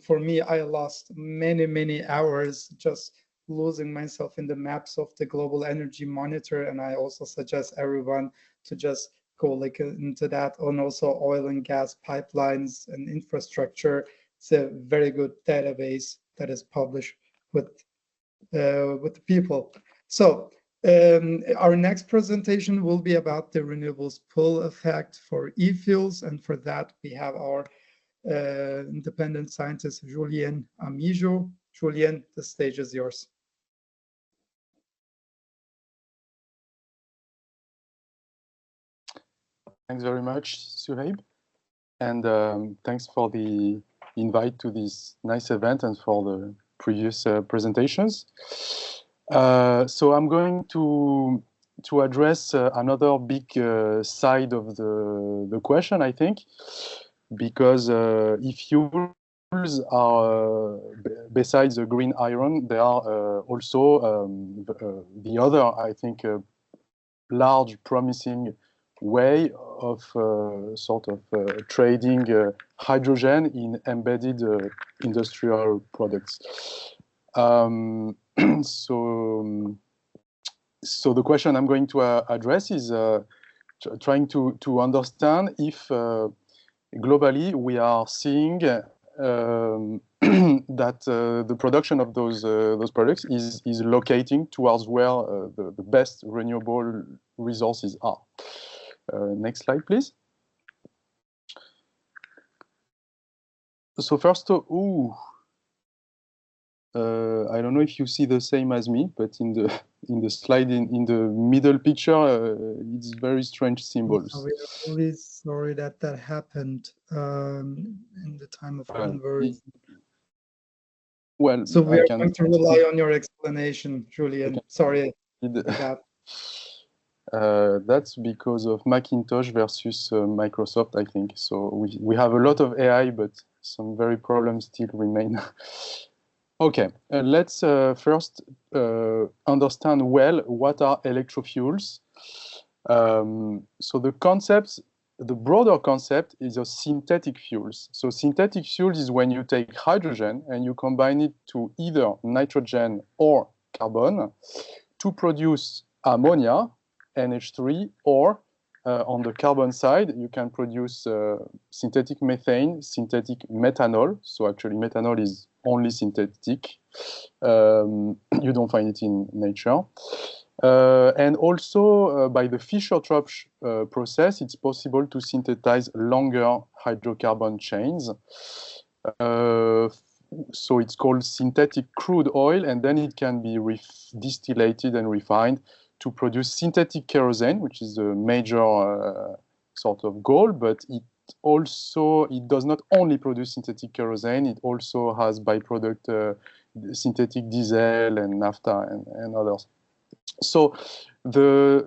For me, I lost many hours just losing myself in the maps of the Global Energy Monitor, and I also suggest everyone to just go look into that. And also oil and gas pipelines and infrastructure. It's a very good database that is published with the people. So our next presentation will be about the renewables pull effect for e-fuels, and for that we have our independent scientist Julien Amijo. Julien, the stage is yours. Thanks very much, Suhaib, and thanks for the invite to this nice event and for the previous presentations. So I'm going to to address another big side of the question, I think, because if fuels are, besides the green iron, there are also the other, I think, large promising way of sort of trading hydrogen in embedded industrial products. So the question I'm going to address is trying to understand if globally we are seeing that the production of those products is locating towards where the best renewable resources are. Next slide, please. So first, I don't know if you see the same as me, but in the slide in the middle picture, it's very strange symbols. We are really sorry that happened in the time of conversion. Well, so we are going to rely on your explanation, Julian. Sorry for that. That's because of Macintosh versus Microsoft, I think. So we have a lot of AI, but some very problems still remain. Okay, let's first understand well what are electrofuels. So the broader concept is of synthetic fuels. So synthetic fuels is when you take hydrogen and you combine it to either nitrogen or carbon to produce ammonia, NH3, or on the carbon side, you can produce synthetic methane, synthetic methanol. So actually methanol is only synthetic. You don't find it in nature. And also by the Fischer-Tropsch process, it's possible to synthesize longer hydrocarbon chains. So it's called synthetic crude oil, and then it can be distillated and refined to produce synthetic kerosene, which is a major sort of goal, but it does not only produce synthetic kerosene, it also has byproduct synthetic diesel and naphtha and others. So the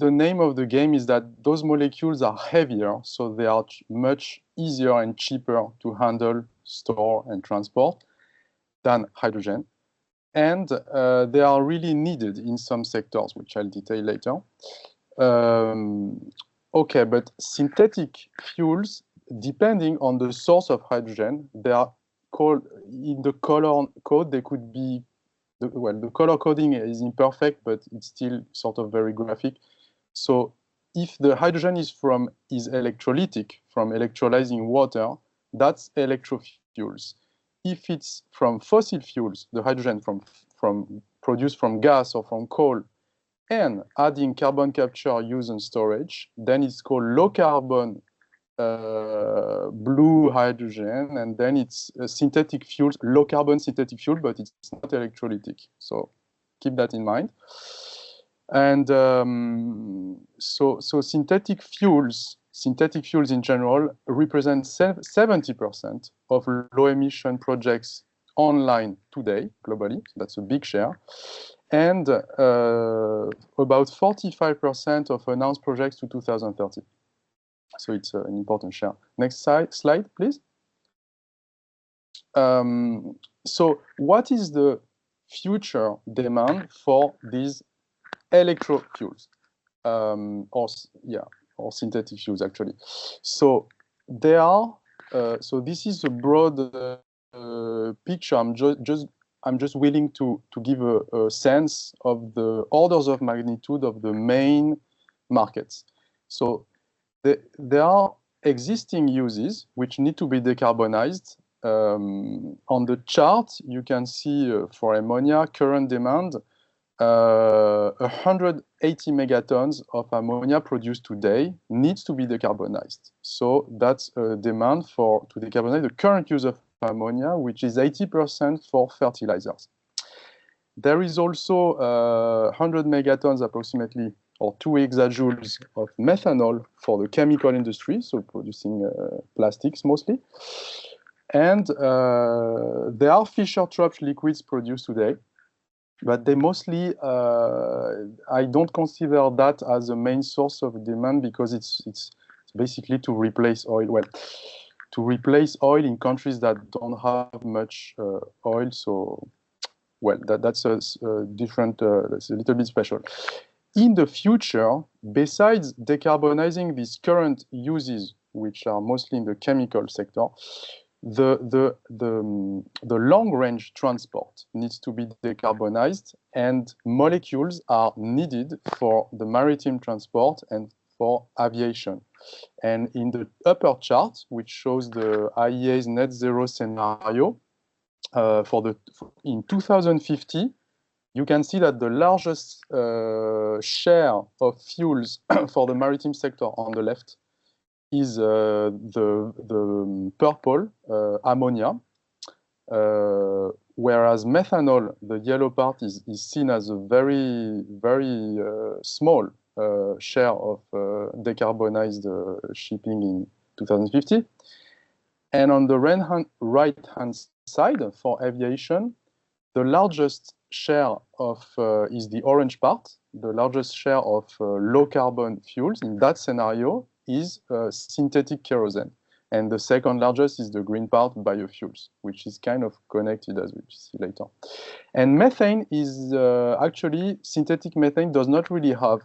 name of the game is that those molecules are heavier, so they are much easier and cheaper to handle, store, and transport than hydrogen. And they are really needed in some sectors, which I'll detail later. Okay, but synthetic fuels, depending on the source of hydrogen, they are called, in the color code, they could be, well, the color coding is imperfect, but it's still sort of very graphic. So if the hydrogen is electrolytic, from electrolyzing water, that's electrofuels. If it's from fossil fuels, the hydrogen produced from gas or from coal, and adding carbon capture, use, and storage, then it's called low carbon blue hydrogen, and then it's synthetic fuels, low carbon synthetic fuel, but it's not electrolytic. So keep that in mind. And so synthetic fuels in general represent 70% of low emission projects online today, globally. So that's a big share. And about 45% of announced projects to 2030. So it's an important share. Next slide, please. So what is the future demand for these electrofuels? Or synthetic fuels, actually. So they are, so this is a broad picture. I'm just willing to give a sense of the orders of magnitude of the main markets. So there are existing uses which need to be decarbonized. On the chart, you can see for ammonia, current demand, 180 megatons of ammonia produced today needs to be decarbonized. So that's a demand to decarbonize the current use of ammonia, which is 80% for fertilizers. There is also 100 megatons approximately, or 2 exajoules of methanol for the chemical industry, so producing plastics mostly. And there are Fischer-Tropsch liquids produced today. but they mostly, I don't consider that as a main source of demand because it's basically to replace oil. Well, to replace oil in countries that don't have much oil. So, well, that's a different, that's a little bit special. In the future, besides decarbonizing these current uses, which are mostly in the chemical sector, the long-range transport needs to be decarbonized, and molecules are needed for the maritime transport and for aviation. And in the upper chart, which shows the IEA's net zero scenario, in 2050, you can see that the largest share of fuels for the maritime sector on the left is the purple ammonia, whereas methanol, the yellow part, is seen as a very, very small share of decarbonized shipping in 2050. And on the right-hand side, for aviation, the largest share of is the orange part. The largest share of low-carbon fuels in that scenario is synthetic kerosene. And the second largest is the green part, biofuels, which is kind of connected, as we'll see later. And methane is actually, synthetic methane does not really have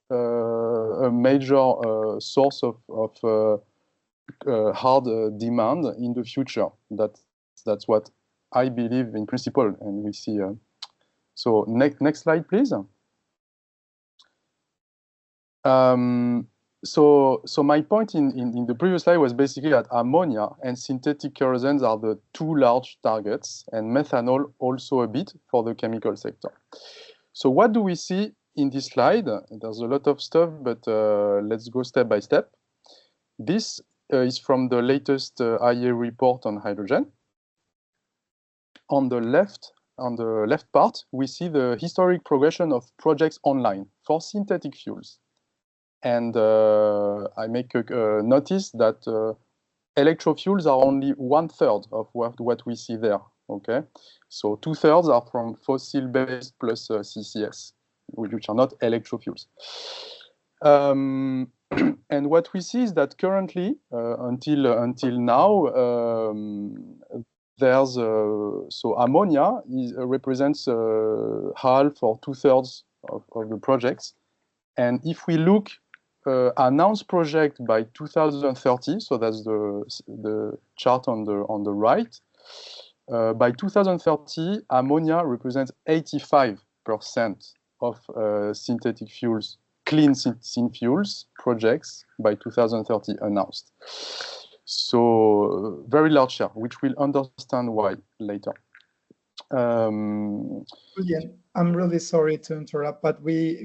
a major source of hard demand in the future. That's what I believe in principle, and we see. So next slide, please. So my point in the previous slide was basically that ammonia and synthetic kerosenes are the two large targets, and methanol also a bit for the chemical sector. So what do we see in this slide? There's a lot of stuff, but let's go step by step. This is from the latest IEA report on hydrogen. On the left part, we see the historic progression of projects online for synthetic fuels. And I make a notice that electrofuels are only 1/3 of what we see there, okay? So 2/3 are from fossil-based plus CCS, which are not electrofuels. And what we see is that currently, until now, there's so ammonia represents half or 2/3 of the projects. And if we look announced project by 2030, so that's the chart on the right. By 2030, ammonia represents 85% of synthetic fuels, clean syn fuels projects by 2030 announced. So very large share, which we'll understand why later. Julian, I'm really sorry to interrupt, but we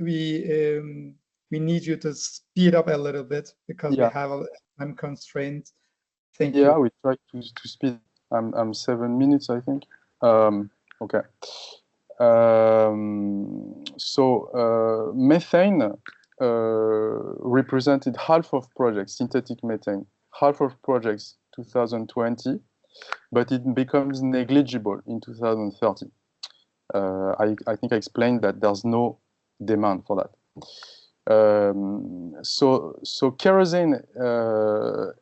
need you to speed up a little bit because we have a time constraint. Thank you. Yeah, we try to speed. I'm 7 minutes, I think. Okay. So methane represented half of projects, synthetic methane, half of projects 2020, but it becomes negligible in 2030. I think I explained that there's no demand for that. So kerosene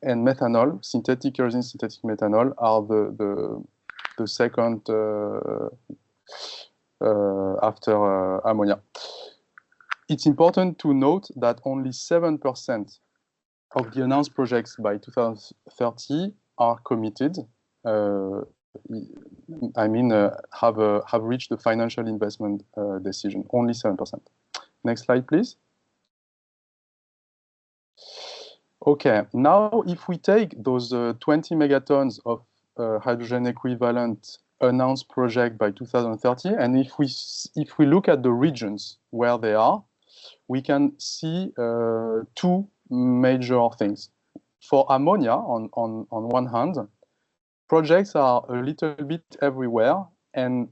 and methanol, synthetic kerosene, synthetic methanol, are the second after ammonia. It's important to note that only 7% of the announced projects by 2030 are committed. I mean, have reached the financial investment decision. Only 7%. Next slide, please. Okay, now if we take those 20 megatons of hydrogen equivalent announced project by 2030, and if we look at the regions where they are, we can see two major things. For ammonia, on one hand, projects are a little bit everywhere, and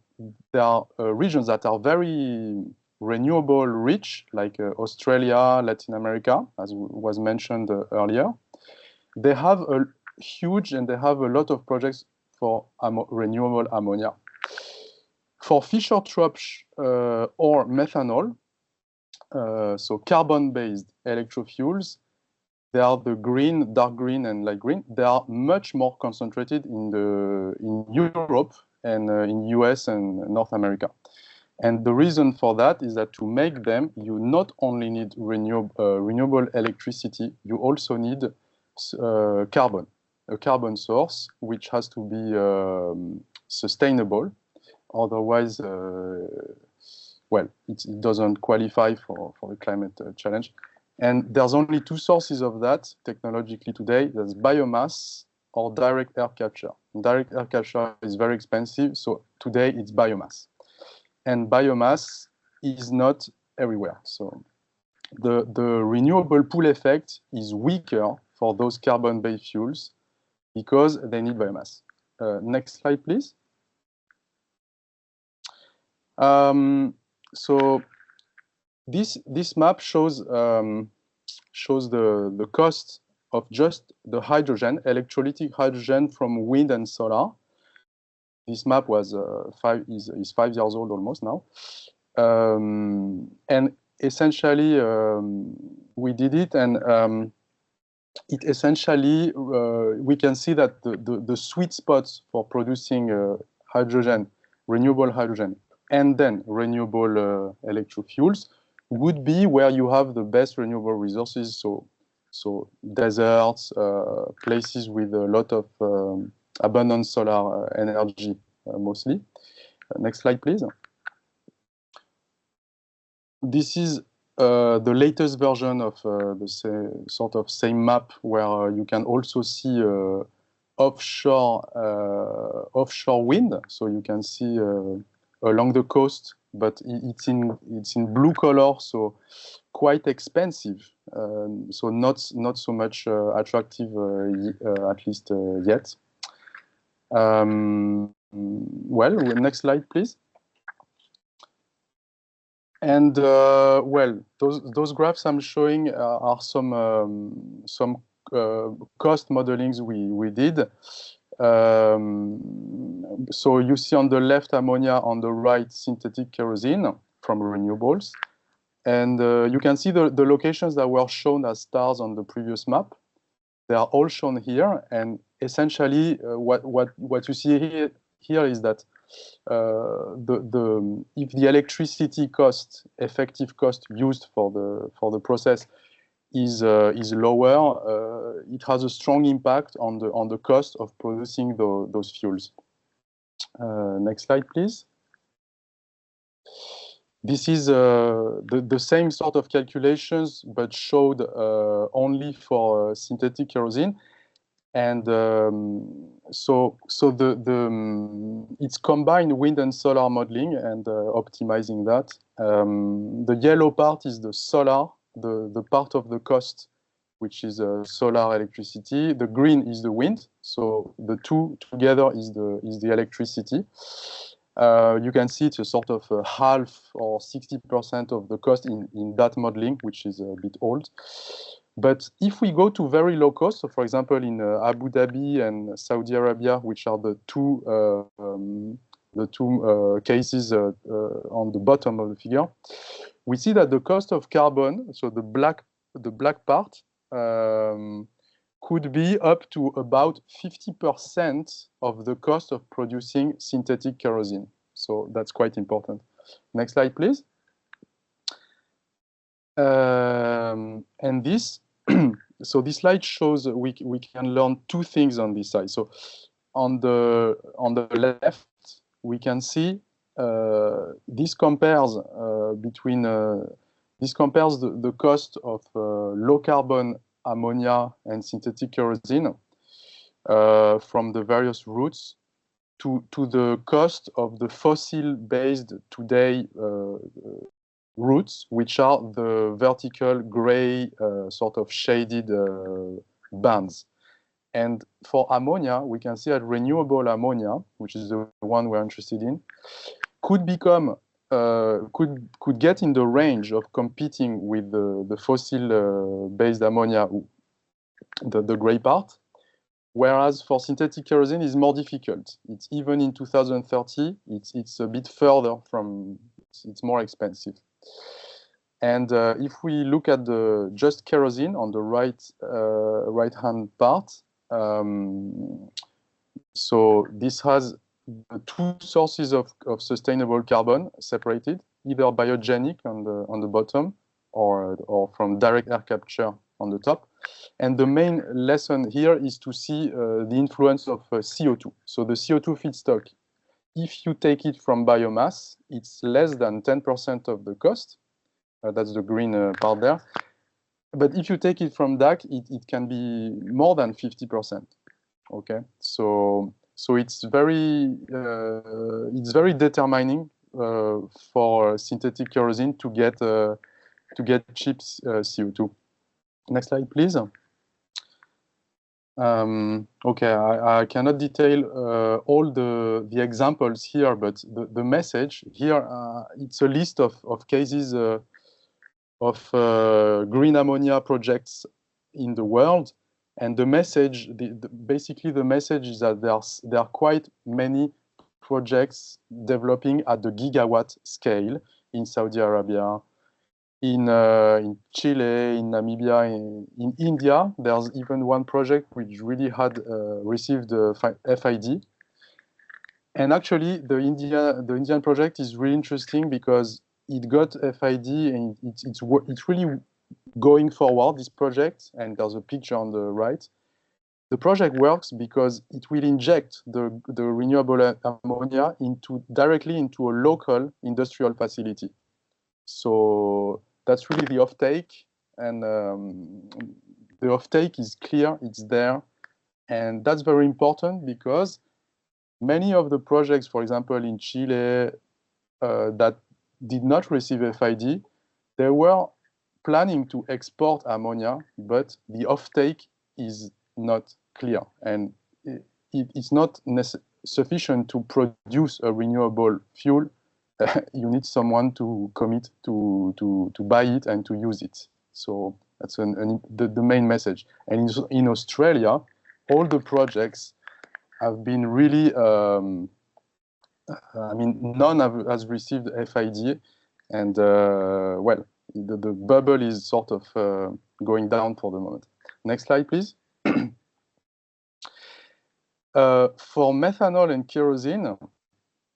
there are regions that are very renewable rich, like Australia, Latin America, as was mentioned earlier. They have a huge, and they have a lot of projects for renewable ammonia. For Fischer-Tropsch or methanol, so carbon-based electrofuels, they are the green, dark green, and light green. They are much more concentrated in Europe and in US and North America. And the reason for that is that to make them, you not only need renewable electricity, you also need carbon, a carbon source, which has to be sustainable. Otherwise, well, it doesn't qualify for the climate challenge. And there's only two sources of that technologically today. There's biomass or direct air capture. Direct air capture is very expensive, so today it's biomass. And biomass is not everywhere. So the renewable pool effect is weaker for those carbon-based fuels because they need biomass. Next slide, please. So this map shows the cost of just the hydrogen, electrolytic hydrogen from wind and solar. This map was is 5 years old almost now, and essentially we did it, and it essentially we can see that the sweet spots for producing hydrogen, renewable hydrogen, and then renewable electrofuels would be where you have the best renewable resources, so deserts, places with a lot of abundant solar energy, mostly. Next slide, please. This is the latest version of the same map, where you can also see offshore wind. So you can see along the coast, but it's in blue color, so quite expensive. So not so much attractive, at least yet. Well, next slide, please. And well, those graphs I'm showing are some cost modelings we did. So you see on the left ammonia, on the right synthetic kerosene from renewables. And you can see the locations that were shown as stars on the previous map. They are all shown here. And essentially, what you see here is that if the electricity cost, effective cost used for the process is lower, it has a strong impact on the cost of producing those fuels. Next slide, please. This is the same sort of calculations, but showed only for synthetic kerosene, and so it's combined wind and solar modeling and optimizing that. The yellow part is the solar, the part of the cost, which is solar electricity. The green is the wind. So the two together is the electricity. You can see it's a sort of half or 60% of the cost in that modeling, which is a bit old. But if we go to very low cost, so for example in Abu Dhabi and Saudi Arabia, which are the two cases on the bottom of the figure, we see that the cost of carbon, so the black part, could be up to about 50% of the cost of producing synthetic kerosene. So that's quite important. Next slide, please. And this, so this slide shows we can learn two things on this side. So on the left, we can see this compares the cost of low carbon ammonia and synthetic kerosene from the various routes to the cost of the fossil-based today routes, which are the vertical gray sort of shaded bands. And for ammonia, we can see that renewable ammonia, which is the one we're interested in, could become could get in the range of competing with the fossil-based ammonia, the gray part, Whereas for synthetic kerosene, it's more difficult. It's even in 2030, it's a bit further from, it's more expensive. And if we look at the just kerosene on the right-hand part, so this has two sources of sustainable carbon separated, either biogenic on the bottom or from direct air capture on the top. And the main lesson here is to see the influence of CO2. So the CO2 feedstock, if you take it from biomass, it's less than 10% of the cost. That's the green part there. But if you take it from DAC, it can be more than 50%. Okay, so it's very determining for synthetic kerosene to get cheap CO2. Next slide, please. Okay, I cannot detail all the examples here, but the message here, it's a list of cases of green ammonia projects in the world. And the message, basically the message is that there are quite many projects developing at the gigawatt scale in Saudi Arabia, in Chile, in Namibia, in India. There's even one project which really had received FID. And actually, the Indian project is really interesting because it got FID and it's really going forward, this project, and there's a picture on the right. The project works because it will inject the renewable ammonia directly into a local industrial facility. So that's really the offtake, and the offtake is clear, it's there, and that's very important because many of the projects, for example, in Chile, that did not receive FID, they were planning to export ammonia, but the offtake is not clear, and it's not sufficient to produce a renewable fuel. You need someone to commit to buy it and to use it. So that's the main message. And in Australia, all the projects have been really, I mean, none has received FID, and well, the bubble is sort of going down for the moment. Next slide, please. For methanol and kerosene,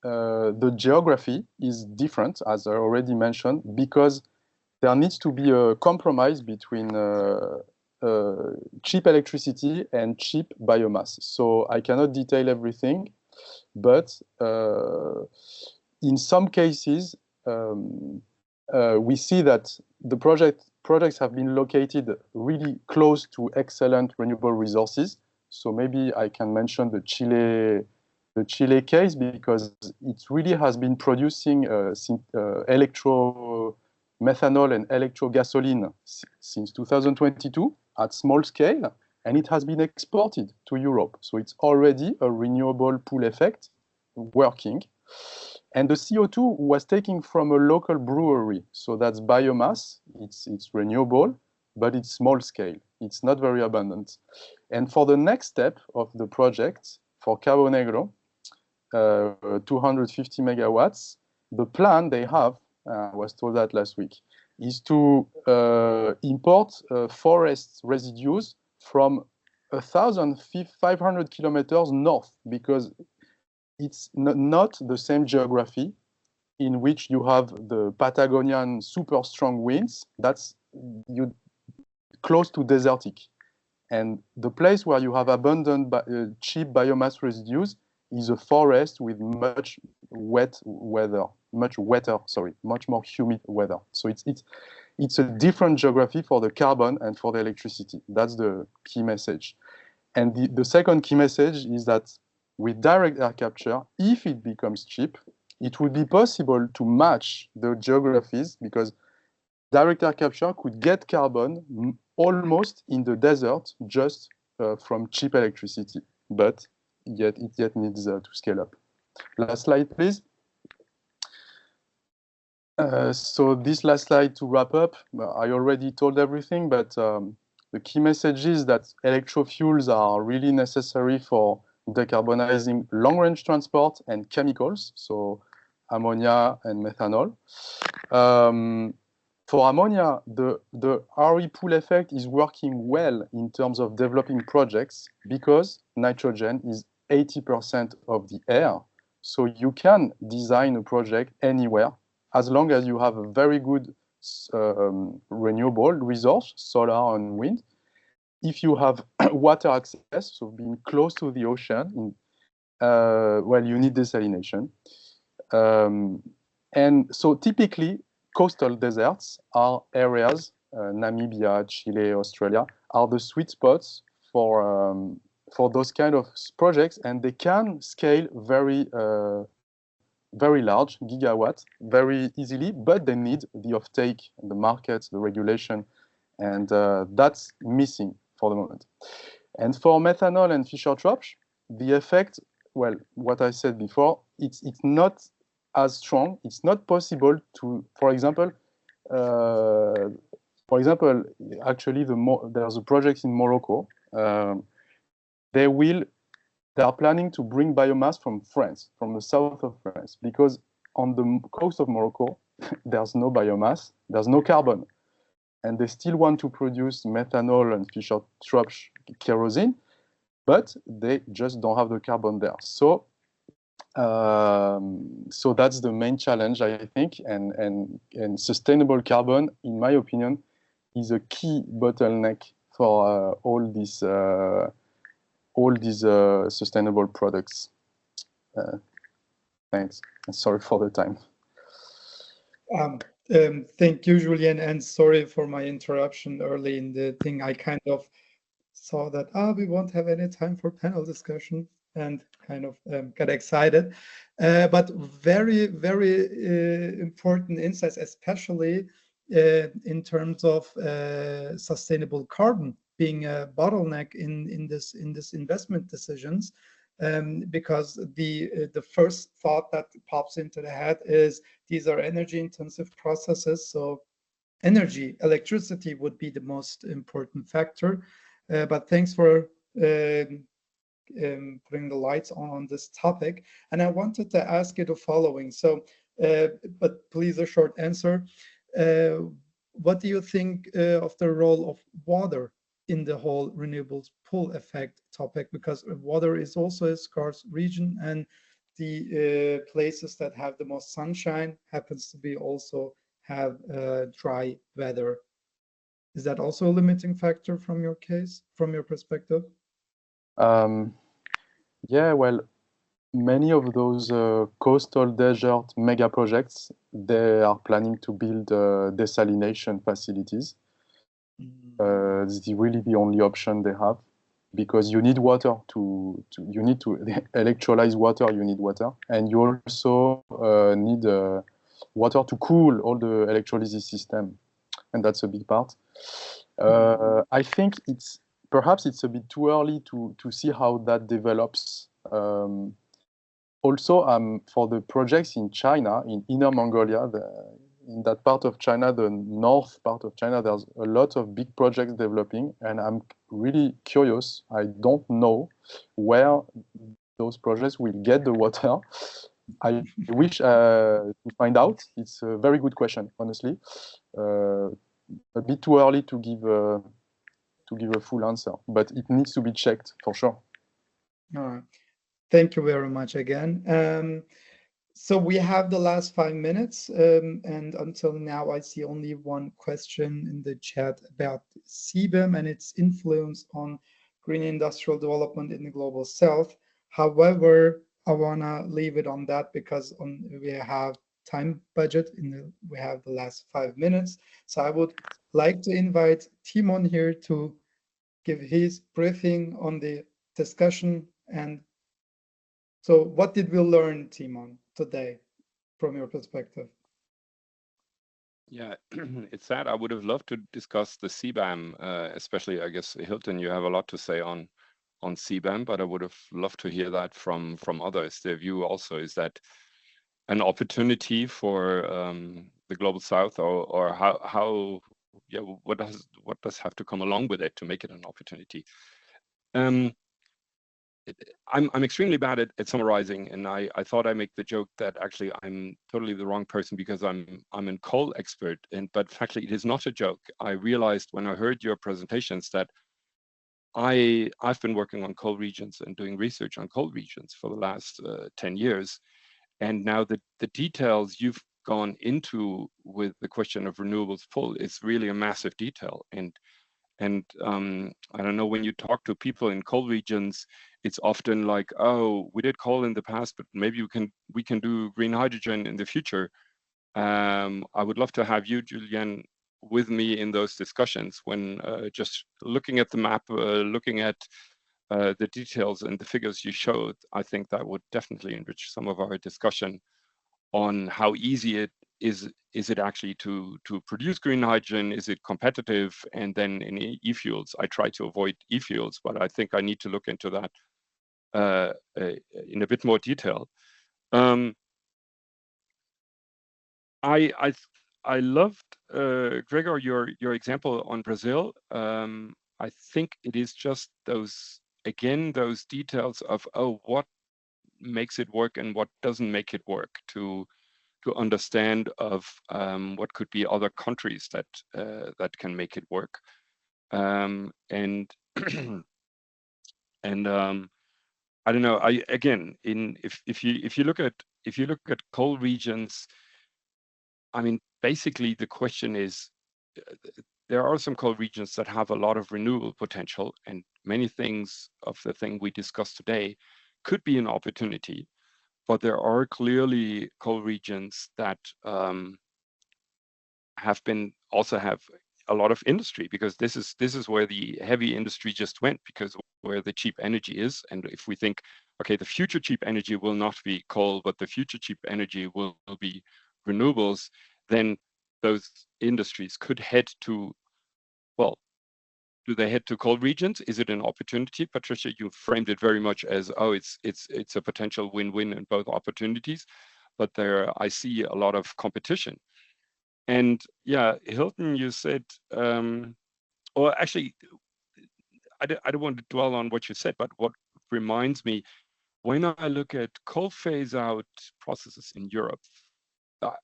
the geography is different, as I already mentioned, because there needs to be a compromise between cheap electricity and cheap biomass. So I cannot detail everything, but in some cases, we see that the projects have been located really close to excellent renewable resources. So maybe I can mention the Chile case, because it really has been producing electro-methanol and electro-gasoline since 2022 at small scale, and it has been exported to Europe. So it's already a renewable pool effect working. And the CO2 was taken from a local brewery. So that's biomass, it's renewable, but it's small scale. It's not very abundant. And for the next step of the project, for Cabo Negro, 250 megawatts, the plan they have, I was told that last week, is to import forest residues from 1,500 kilometers north, because it's not the same geography in which you have the Patagonian super strong winds. That's close to desertic. And the place where you have abundant cheap biomass residues is a forest with much more humid weather. So it's a different geography for the carbon and for the electricity. That's the key message. And the second key message is that with direct air capture, if it becomes cheap, it would be possible to match the geographies, because direct air capture could get carbon almost in the desert just from cheap electricity, but it needs to scale up. Last slide, please. So this last slide to wrap up, I already told everything, but the key message is that electrofuels are really necessary for decarbonizing long-range transport and chemicals, so ammonia and methanol. For ammonia, the RE pool effect is working well in terms of developing projects because nitrogen is 80% of the air. So you can design a project anywhere as long as you have a very good renewable resource, solar and wind. If you have water access, so being close to the ocean, well, you need desalination. And so typically, coastal deserts are areas, Namibia, Chile, Australia, are the sweet spots for those kind of projects, and they can scale very large, gigawatts, very easily, but they need the offtake, the markets, the regulation, and that's missing for the moment. And for methanol and Fischer-Tropsch, the effect, well, what I said before, it's not as strong. It's not possible to, for example, actually, there's a project in Morocco. They are planning to bring biomass from France, from the south of France, because on the coast of Morocco, there's no biomass, there's no carbon. And they still want to produce methanol and Fischer-Tropsch kerosene, but they just don't have the carbon there. So that's the main challenge, I think, and sustainable carbon, in my opinion, is a key bottleneck for all these sustainable products. Thanks. Sorry for the time. Thank you, Julien, and sorry for my interruption early in the thing. I kind of saw that we won't have any time for panel discussion and kind of got excited. But very, very important insights, especially in terms of sustainable carbon being a bottleneck in this investment decisions. Because the first thought that pops into the head is these are energy intensive processes, so electricity would be the most important factor. But thanks for putting the lights on this topic. And I wanted to ask you the following. So, but please a short answer. What do you think of the role of water in the whole renewables pull effect topic? Because water is also a scarce region, and the places that have the most sunshine happens to be also have dry weather. Is that also a limiting factor from your perspective? Yeah, well, many of those coastal desert mega projects, they are planning to build desalination facilities. This is really the only option they have, because you need water you need to electrolyze water, you need water, and you also need water to cool all the electrolysis system, and that's a big part. I think perhaps it's a bit too early to see how that develops. Also, for the projects in China, in Inner Mongolia, in that part of China, the north part of China, there's a lot of big projects developing, and I'm really curious. I don't know where those projects will get the water. I wish to find out. It's a very good question, honestly. A bit too early to give a full answer, but it needs to be checked for sure. All right. Thank you very much again. So we have the last 5 minutes, and until now I see only one question in the chat about CBAM and its influence on green industrial development in the global south. However, I want to leave it on that because we have time budget, we have the last 5 minutes. So I would like to invite Timon here to give his briefing on the discussion. And so what did we learn, Timon, today from your perspective? Yeah, it's sad. I would have loved to discuss the CBAM, especially, I guess, Hilton, you have a lot to say on CBAM, but I would have loved to hear that from others. Their view also is that an opportunity for the global south, or how yeah, what does have to come along with it to make it an opportunity? I'm extremely bad at summarizing, and I thought I make the joke that actually I'm totally the wrong person because I'm a coal expert, but actually it is not a joke. I realized when I heard your presentations that I've been working on coal regions and doing research on coal regions for the last 10 years, and now the details you've gone into with the question of renewables pull is really a massive detail. And I don't know, when you talk to people in coal regions, it's often like, oh, we did coal in the past, but maybe we can do green hydrogen in the future. I would love to have you, Julian, with me in those discussions when just looking at the map, looking at the details and the figures you showed. I think that would definitely enrich some of our discussion on how easy it is it actually to produce green hydrogen? Is it competitive? And then in e-fuels, I try to avoid e-fuels, but I think I need to look into that in a bit more detail. I loved, Gregor, your example on Brazil. I think it is just those details of, oh, what makes it work and what doesn't make it work, to understand of what could be other countries that that can make it work. And and I don't know. If you look at coal regions, I mean, basically the question is, there are some coal regions that have a lot of renewable potential, and many things of the thing we discussed today could be an opportunity. But there are clearly coal regions that also have a lot of industry, because this is where the heavy industry just went, because where the cheap energy is. And if we think, okay, the future cheap energy will not be coal, but the future cheap energy will be renewables, then those industries could head to, well, do they head to coal regions? Is it an opportunity? Patricia, you framed it very much as, oh, it's a potential win-win in both opportunities, but there I see a lot of competition. And yeah, Hilton, you said, or actually, I don't want to dwell on what you said, but what reminds me, when I look at coal phase out processes in Europe,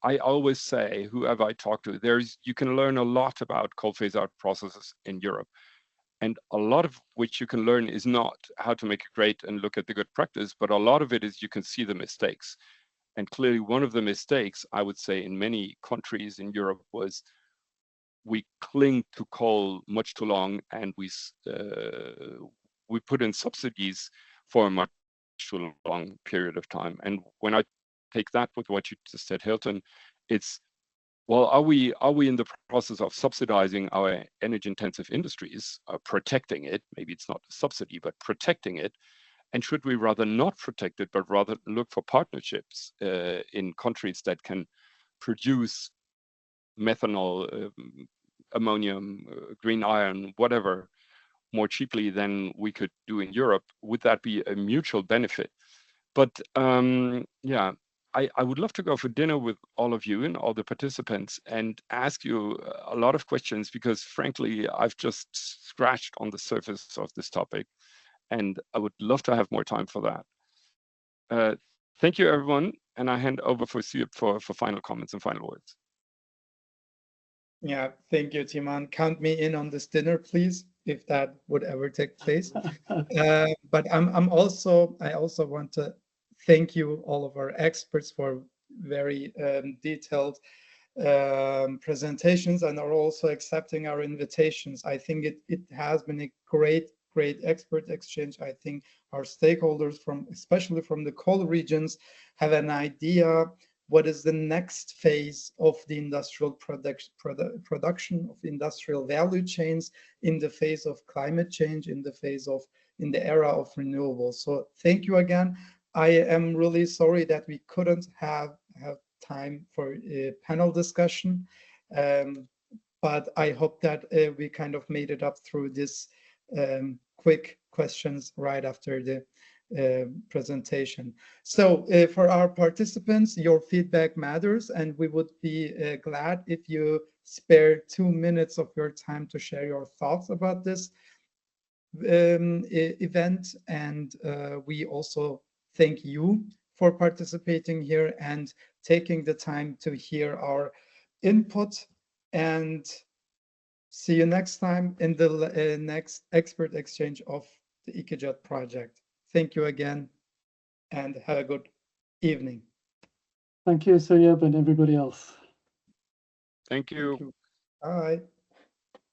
I always say, whoever I talk to, you can learn a lot about coal phase out processes in Europe. And a lot of which you can learn is not how to make it great and look at the good practice, but a lot of it is you can see the mistakes. And clearly one of the mistakes, I would say, in many countries in Europe was we cling to coal much too long, and we put in subsidies for a much too long period of time. And when I take that with what you just said, Hilton, it's, well, are we in the process of subsidizing our energy intensive industries, protecting it? Maybe it's not a subsidy, but protecting it. And should we rather not protect it, but rather look for partnerships in countries that can produce methanol, ammonium, green iron, whatever, more cheaply than we could do in Europe? Would that be a mutual benefit? But yeah, I would love to go for dinner with all of you and all the participants and ask you a lot of questions, because frankly, I've just scratched on the surface of this topic, and I would love to have more time for that. Thank you, everyone, and I hand over for Siep for final comments and final words. Yeah, thank you, Timon. Count me in on this dinner, please, if that would ever take place. But I also want to thank you, all of our experts, for very detailed presentations, and are also accepting our invitations. I think it has been a great expert exchange. I think our stakeholders, especially from the coal regions, have an idea what is the next phase of the industrial production of industrial value chains in the phase of climate change, in the era of renewables. So thank you again. I am really sorry that we couldn't have time for a panel discussion, but I hope that we kind of made it up through this quick questions right after presentation. So for our participants, your feedback matters, and we would be glad if you spare 2 minutes of your time to share your thoughts about this event. And we also thank you for participating here and taking the time to hear our input. And see you next time in the next expert exchange of the EKJet project. Thank you again, and have a good evening. Thank you, Soyeb, and everybody else. Thank you. Thank you. Bye.